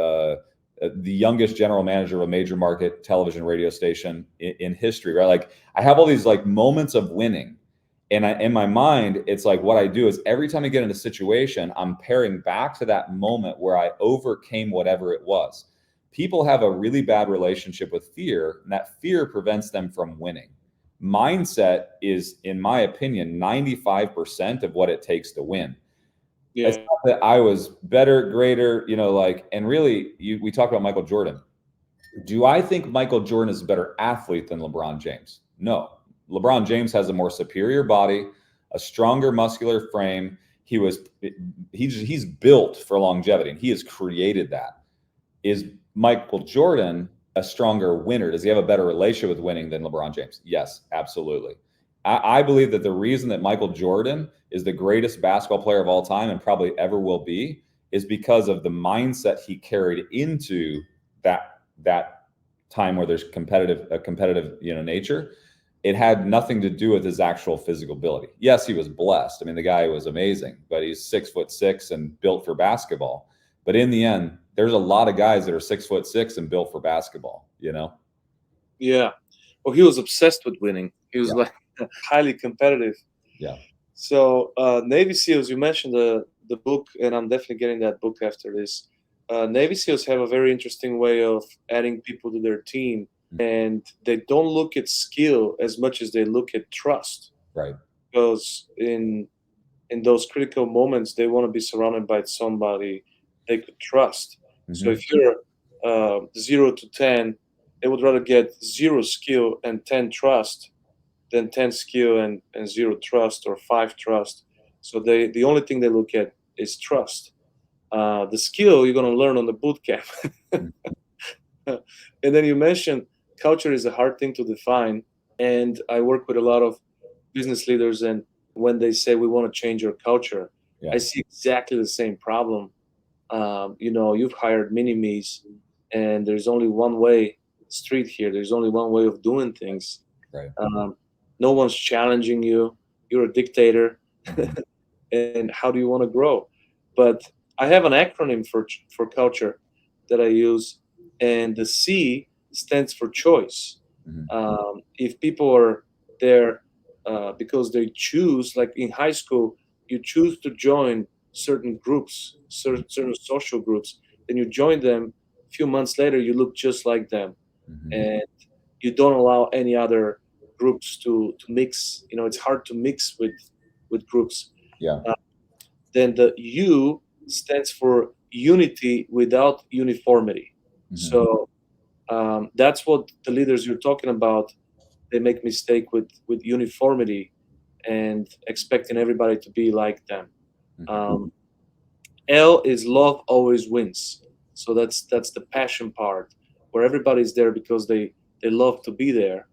the youngest general manager of a major market television radio station in history, right? Like I have all these like moments of winning. And in my mind, it's like what I do is every time I get in a situation, I'm pairing back to that moment where I overcame whatever it was. People have a really bad relationship with fear, and that fear prevents them from winning. Mindset is, in my opinion, 95% of what it takes to win. Yeah. It's not that I was better, greater, and really, we talk about Michael Jordan. Do I think Michael Jordan is a better athlete than LeBron James? No. LeBron James has a more superior body, a stronger muscular frame. He's built for longevity, and he has created that. Is Michael Jordan a stronger winner? Does he have a better relationship with winning than LeBron James? Yes, absolutely. I believe that the reason that Michael Jordan is the greatest basketball player of all time and probably ever will be is because of the mindset he carried into that time where there's a competitive nature. It had nothing to do with his actual physical ability. Yes, he was blessed. I mean, the guy was amazing, but he's 6'6" and built for basketball. But in the end, there's a lot of guys that are 6'6" and built for basketball, Yeah. Well, he was obsessed with winning. He was Yeah. like highly competitive. Yeah. So Navy SEALs, you mentioned the book, and I'm definitely getting that book after this. Navy SEALs have a very interesting way of adding people to their team, and they don't look at skill as much as they look at trust. Right. Because in those critical moments, they want to be surrounded by somebody they could trust. So if you're 0 to 10, they would rather get 0 skill and 10 trust than 10 skill and 0 trust, or 5 trust. So the only thing they look at is trust. The skill you're going to learn on the boot camp. And then you mentioned culture is a hard thing to define. And I work with a lot of business leaders, and when they say we want to change our culture, Yeah. I see exactly the same problem. You've hired mini-me's, and there's only one way street here. There's only one way of doing things. Right. No one's challenging you. You're a dictator. And how do you want to grow? But I have an acronym for culture that I use, and the C stands for choice. If people are there because they choose, like in high school, you choose to join certain groups, certain social groups, then you join them. A few months later, you look just like them, and you don't allow any other groups to mix. It's hard to mix with groups. Yeah. Then the U stands for unity without uniformity. So that's what the leaders you're talking about, they make mistake with uniformity and expecting everybody to be like them. L is love always wins. So that's the passion part, where everybody's there because they love to be there.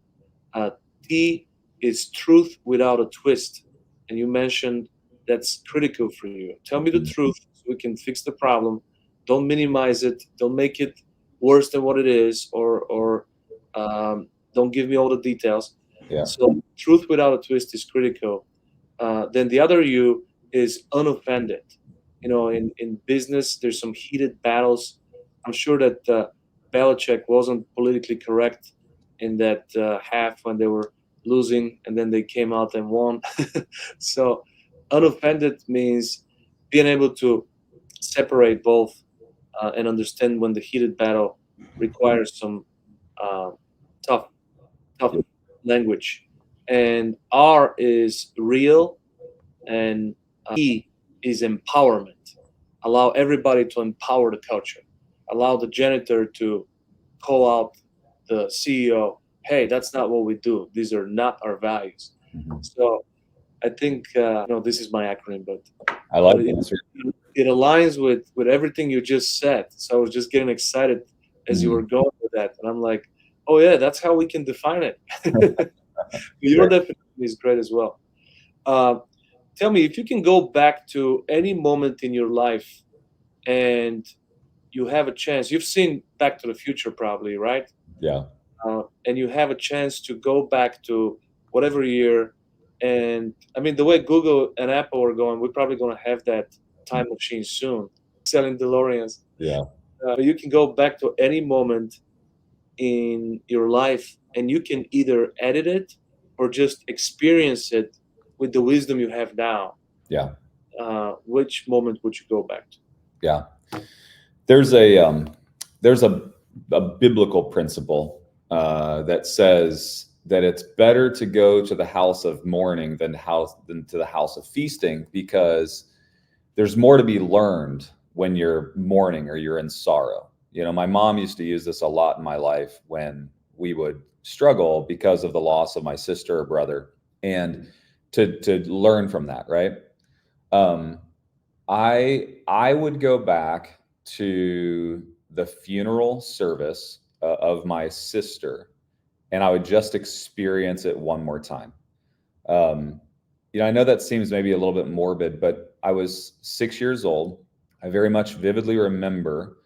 T is truth without a twist. And you mentioned that's critical for you. Tell me the truth so we can fix the problem. Don't minimize it. Don't make it worse than what it is, or don't give me all the details. Yeah. So truth without a twist is critical. Then the other U is unoffended. In business, there's some heated battles. I'm sure that Belichick wasn't politically correct in that half when they were losing, and then they came out and won. So unoffended means being able to separate both and understand when the heated battle requires some tough language. And R is real, and E is empowerment. Allow everybody to empower the culture. Allow the janitor to call out the CEO, hey, that's not what we do. These are not our values. So I think, this is my acronym, but I like it. It aligns with everything you just said. So I was just getting excited as you were going with that. And I'm like, oh yeah, that's how we can define it. Your definition is great as well. Tell me, if you can go back to any moment in your life and you have a chance, you've seen Back to the Future probably, right? Yeah. And you have a chance to go back to whatever year. And I mean, the way Google and Apple are going, we're probably going to have that time machine soon, selling DeLoreans. Yeah. You can go back to any moment in your life and you can either edit it or just experience it with the wisdom you have now. Yeah. Which moment would you go back to? Yeah. There's a biblical principle that says that it's better to go to the house of mourning than to the house of feasting, because there's more to be learned when you're mourning or you're in sorrow. You know, my mom used to use this a lot in my life when we would struggle because of the loss of my sister or brother, and to learn from that, right? I would go back to the funeral service of my sister, and I would just experience it one more time. I know that seems maybe a little bit morbid, but I was 6 years old. I very much vividly remember,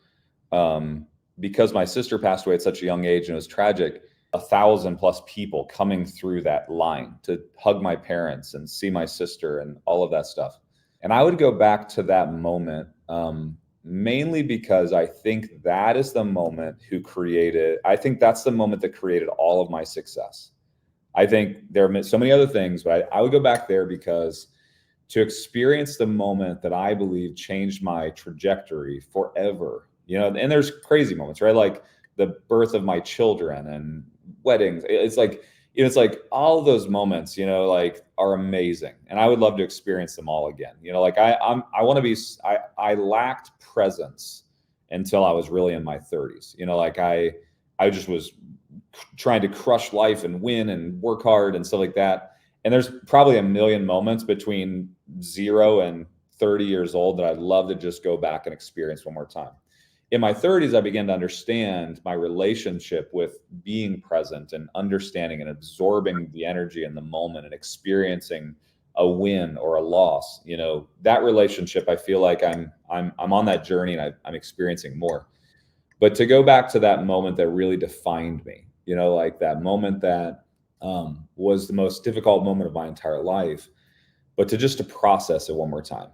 because my sister passed away at such a young age and it was tragic, 1,000+ people coming through that line to hug my parents and see my sister and all of that stuff. And I would go back to that moment, mainly because I think that is the moment I think that's the moment that created all of my success. I think there are so many other things, but I would go back there because to experience the moment that I believe changed my trajectory forever, and there's crazy moments, right? Like the birth of my children and weddings. It's like all of those moments, like are amazing. And I would love to experience them all again. Like I lacked presence until I was really in my 30s. Like I just was trying to crush life and win and work hard and stuff like that. And there's probably a million moments between 0 and 30 years old that I'd love to just go back and experience one more time. In my 30s, I began to understand my relationship with being present and understanding and absorbing the energy in the moment and experiencing a win or a loss. That relationship, I feel like I'm on that journey and I'm experiencing more. But to go back to that moment that really defined me, like that moment that was the most difficult moment of my entire life, but to process it one more time,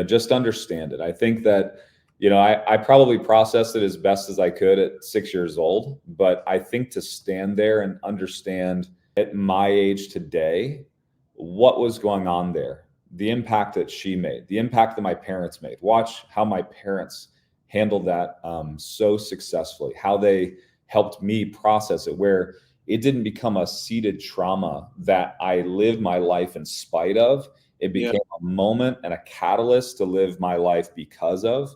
just understand it. I think that, I probably processed it as best as I could at 6 years old, but I think to stand there and understand at my age today, what was going on there, the impact that she made, the impact that my parents made, watch how my parents handled that so successfully, how they helped me process it, where it didn't become a seated trauma that I lived my life in spite of. It became a moment and a catalyst to live my life because of.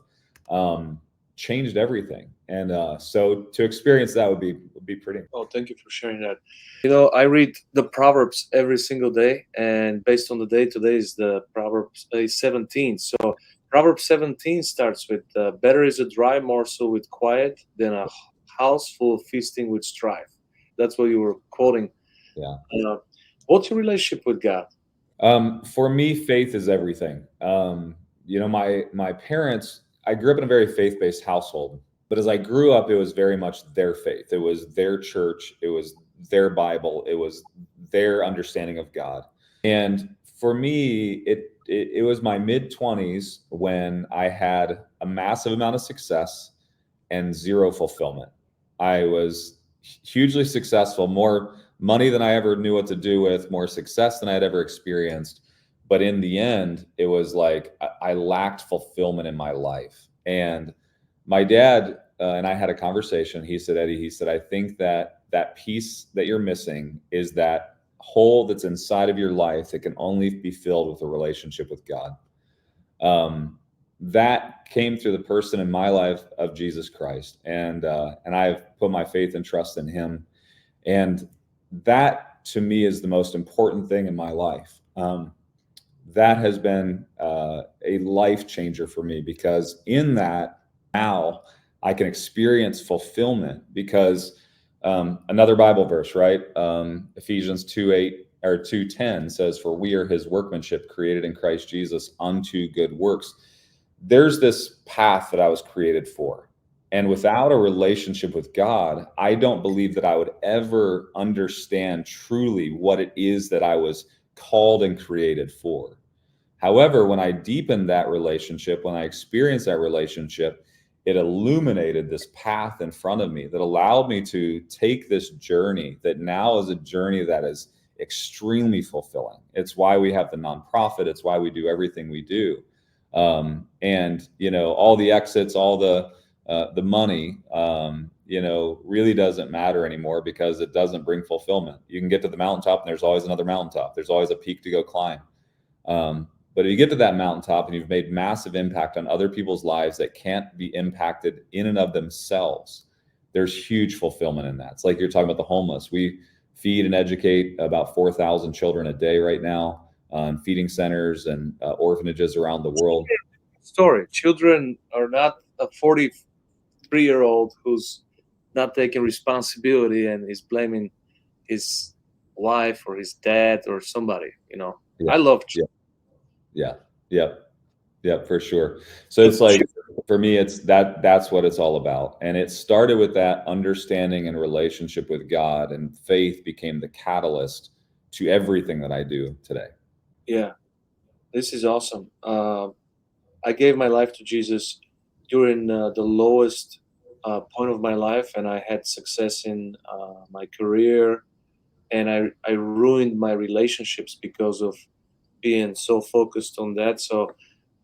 Changed everything. And so to experience that would be pretty. Oh, thank you for sharing that. I read the Proverbs every single day, and based on the day, today is the Proverbs 17. So Proverbs 17 starts with, better is a dry morsel with quiet than a house full of feasting with strife. That's what you were quoting. Yeah. What's your relationship with God? For me, faith is everything. My parents, I grew up in a very faith-based household, but as I grew up, it was very much their faith. It was their church. It was their Bible. It was their understanding of God. And for me, it was my mid-20s when I had a massive amount of success and zero fulfillment. I was hugely successful, more money than I ever knew what to do with, more success than I had ever experienced. But in the end, it was like I lacked fulfillment in my life. And my dad and I had a conversation. He said, Eddie, I think that piece that you're missing is that hole that's inside of your life that can only be filled with a relationship with God. That came through the person in my life of Jesus Christ. And I've put my faith and trust in him. And that to me is the most important thing in my life. That has been a life changer for me, because in that now I can experience fulfillment, because another Bible verse, right? Ephesians 2:8 or 2:10 says, for we are his workmanship created in Christ Jesus unto good works. There's this path that I was created for. And without a relationship with God, I don't believe that I would ever understand truly what it is that I was called and created for. However, when I deepened that relationship, when I experienced that relationship, it illuminated this path in front of me that allowed me to take this journey that now is a journey that is extremely fulfilling. It's why we have the nonprofit. It's why we do everything we do. And, you know, all the exits, all the money, you know, really doesn't matter anymore because it doesn't bring fulfillment. You can get to the mountaintop and there's always another mountaintop. There's always a peak to go climb. But if you get to that mountaintop and you've made massive impact on other people's lives that can't be impacted in and of themselves, there's huge fulfillment in that. It's like you're talking about the homeless. We feed and educate about 4,000 children a day right now on feeding centers and orphanages around the world. Story. Children are not a 43-year-old who's not taking responsibility and is blaming his wife or his dad or somebody, you know. Yeah. I love children. Yeah, for sure. So it's like, for me, it's that's what it's all about. And it started with that understanding and relationship with God, and faith became the catalyst to everything that I do today. Yeah, this is awesome. I gave my life to Jesus during the lowest point of my life, and I had success in my career, and I ruined my relationships because of being so focused on that. So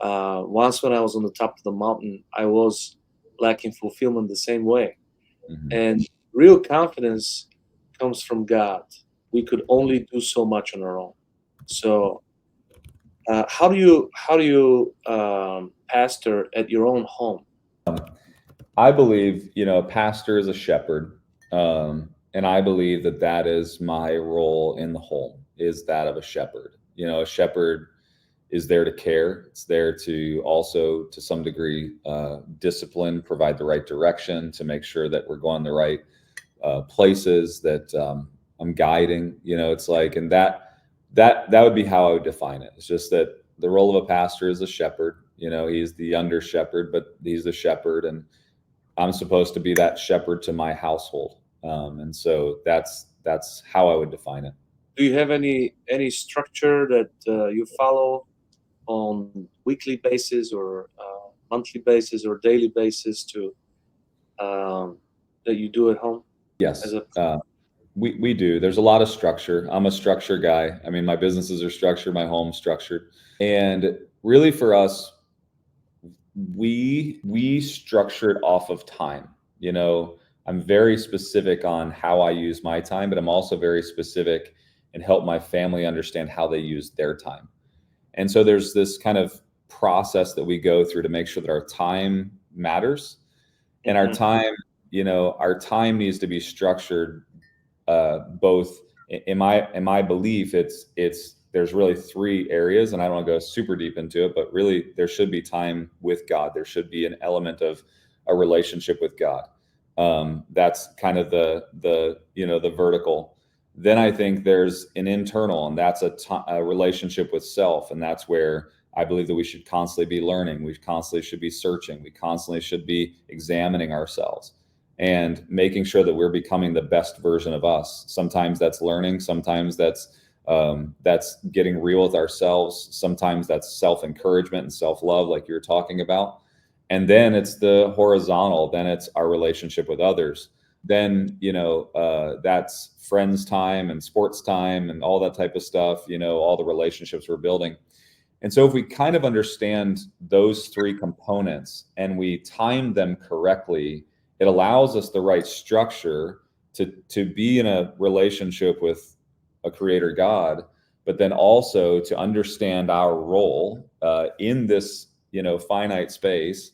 once when I was on the top of the mountain, I was lacking fulfillment the same way. Mhm. And real confidence comes from God. We could only do so much on our own. So how do you pastor at your own home? I believe, you know, a pastor is a shepherd. And I believe that that is my role in the home, is that of a shepherd. You know, a shepherd is there to care. It's there to also, to some degree, discipline, provide the right direction, to make sure that we're going the right places, that I'm guiding. You know, it's like, and that would be how I would define it. It's just that the role of a pastor is a shepherd. You know, he's the under shepherd, but he's the shepherd, and I'm supposed to be that shepherd to my household. And so that's how I would define it. Do you have any structure that you follow on weekly basis or monthly basis or daily basis to that you do at home? Yes, As a we do. There's a lot of structure. I'm a structure guy. I mean, my businesses are structured, my home's structured, and really for us, we structure it off of time. You know, I'm very specific on how I use my time, but I'm also very specific and help my family understand how they use their time. And so there's this kind of process that we go through to make sure that our time matters, and our time, you know, our time needs to be structured both in my belief. It's there's really three areas, and I don't want to go super deep into it, but really there should be time with God. There should be an element of a relationship with God. That's kind of the you know, the vertical. Then I think there's an internal, and that's a relationship with self, and that's where I believe that we should constantly be learning. We constantly should be searching. We constantly should be examining ourselves and making sure that we're becoming the best version of us. Sometimes that's learning. Sometimes that's getting real with ourselves. Sometimes that's self-encouragement and self-love, like you're talking about. And then it's the horizontal. Then it's our relationship with others. Then, you know, that's friends time and sports time and all that type of stuff, you know, all the relationships we're building. And so if we kind of understand those three components and we time them correctly, it allows us the right structure to be in a relationship with a creator God, but then also to understand our role in this, you know, finite space,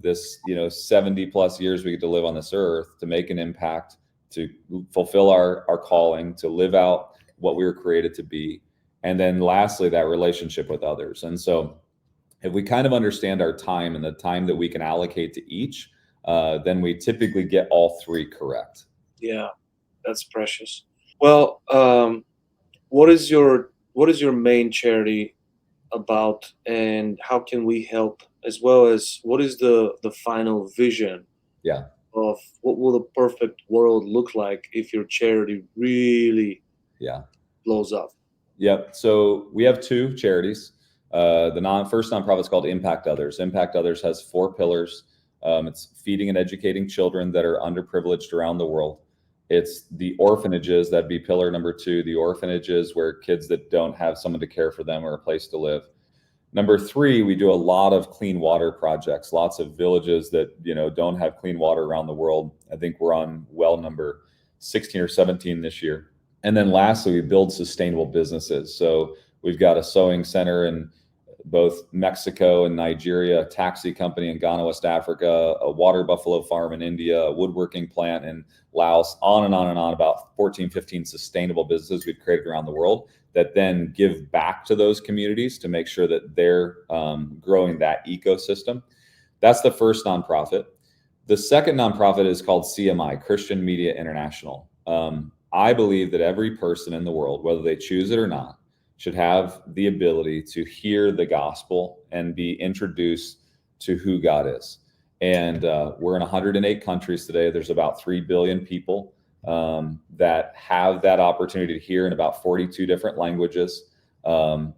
this, you know, 70 plus years we get to live on this earth, to make an impact, to fulfill our calling, to live out what we were created to be. And then lastly, that relationship with others. And so if we kind of understand our time and the time that we can allocate to each, then we typically get all three correct. Yeah, that's precious. Well, what is your main charity about, and how can we help, as well as what is the final vision Yeah. of what will the perfect world look like if your charity really blows up? Yep. So we have two charities. The first nonprofit is called Impact Others. Impact Others has 4 pillars. It's feeding and educating children that are underprivileged around the world. It's the orphanages, that'd be pillar number 2, the orphanages where kids that don't have someone to care for them or a place to live. Number 3, we do a lot of clean water projects, lots of villages that, don't have clean water around the world. I think we're on well number 16 or 17 this year. And then lastly, we build sustainable businesses. So we've got a sewing center in both Mexico and Nigeria, a taxi company in Ghana, West Africa, a water buffalo farm in India, a woodworking plant in Laos, on and on and on, about 14, 15 sustainable businesses we've created around the world that then give back to those communities to make sure that they're growing that ecosystem. That's the first nonprofit. The second nonprofit is called CMI, Christian Media International. I believe that every person in the world, whether they choose it or not, should have the ability to hear the gospel and be introduced to who God is. And we're in 108 countries today. There's about 3 billion people that have that opportunity to hear in about 42 different languages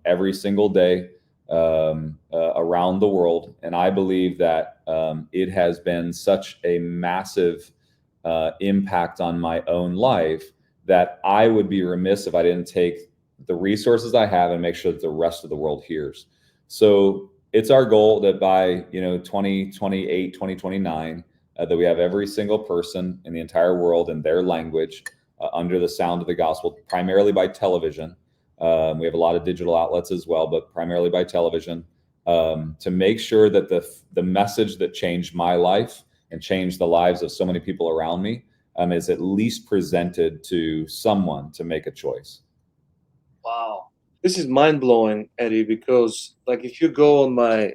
every single day around the world. And I believe that it has been such a massive impact on my own life that I would be remiss if I didn't take the resources I have and make sure that the rest of the world hears. So it's our goal that by 2028, 2029, that we have every single person in the entire world in their language under the sound of the gospel, primarily by television. We have a lot of digital outlets as well, but primarily by television, to make sure that the message that changed my life and changed the lives of so many people around me is at least presented to someone to make a choice. Wow. This is mind-blowing, Eddie, because if you go on my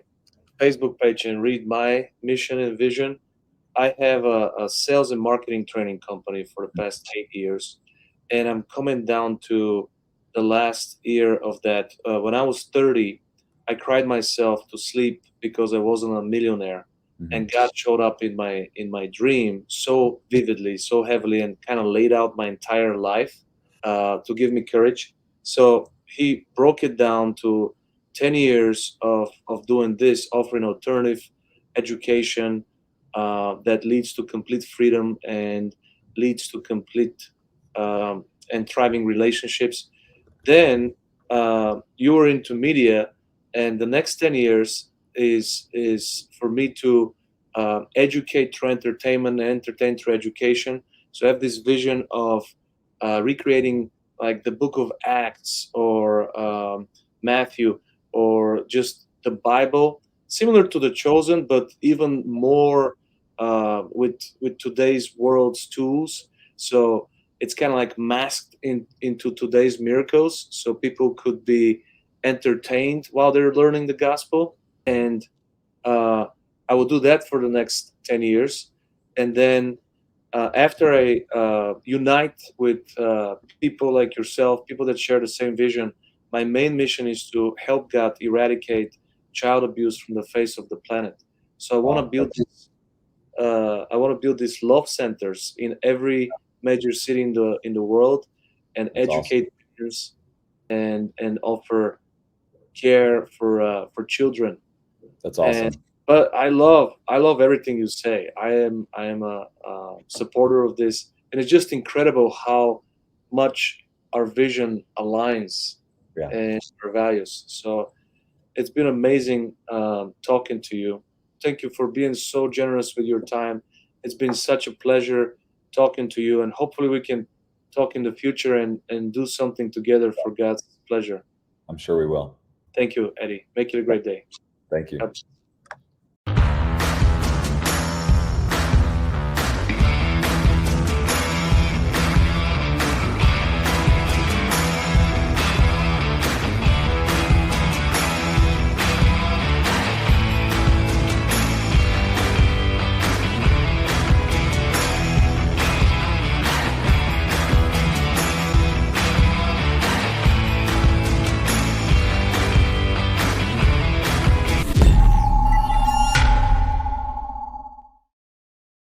Facebook page and read my mission and vision, I have a sales and marketing training company for the past 8 years, and I'm coming down to the last year of that. When I was 30, I cried myself to sleep because I wasn't a millionaire. Mm-hmm. And God showed up in my dream so vividly, so heavily, and kind of laid out my entire life to give me courage. So he broke it down to 10 years of doing this, offering alternative education that leads to complete freedom and leads to complete and thriving relationships. Then you were into media, and the next 10 years is for me to educate through entertainment and entertain through education. So I have this vision of recreating like the book of Acts or Matthew or just the Bible, similar to The Chosen, but even more with today's world's tools. So it's kind of like masked into today's miracles, so people could be entertained while they're learning the gospel. And I will do that for the next 10 years. And then after I unite with people like yourself, people that share the same vision, my main mission is to help God eradicate child abuse from the face of the planet. So I want to build this. I want to build these love centers in every major city in the world, and educate parents and offer care for children. That's awesome. But I love everything you say. I am a supporter of this, and it's just incredible how much our vision aligns and our values. So it's been amazing talking to you. Thank you for being so generous with your time. It's been such a pleasure talking to you, and hopefully we can talk in the future and do something together for God's pleasure. I'm sure we will. Thank you, Eddie. Make it a great day. Thank you.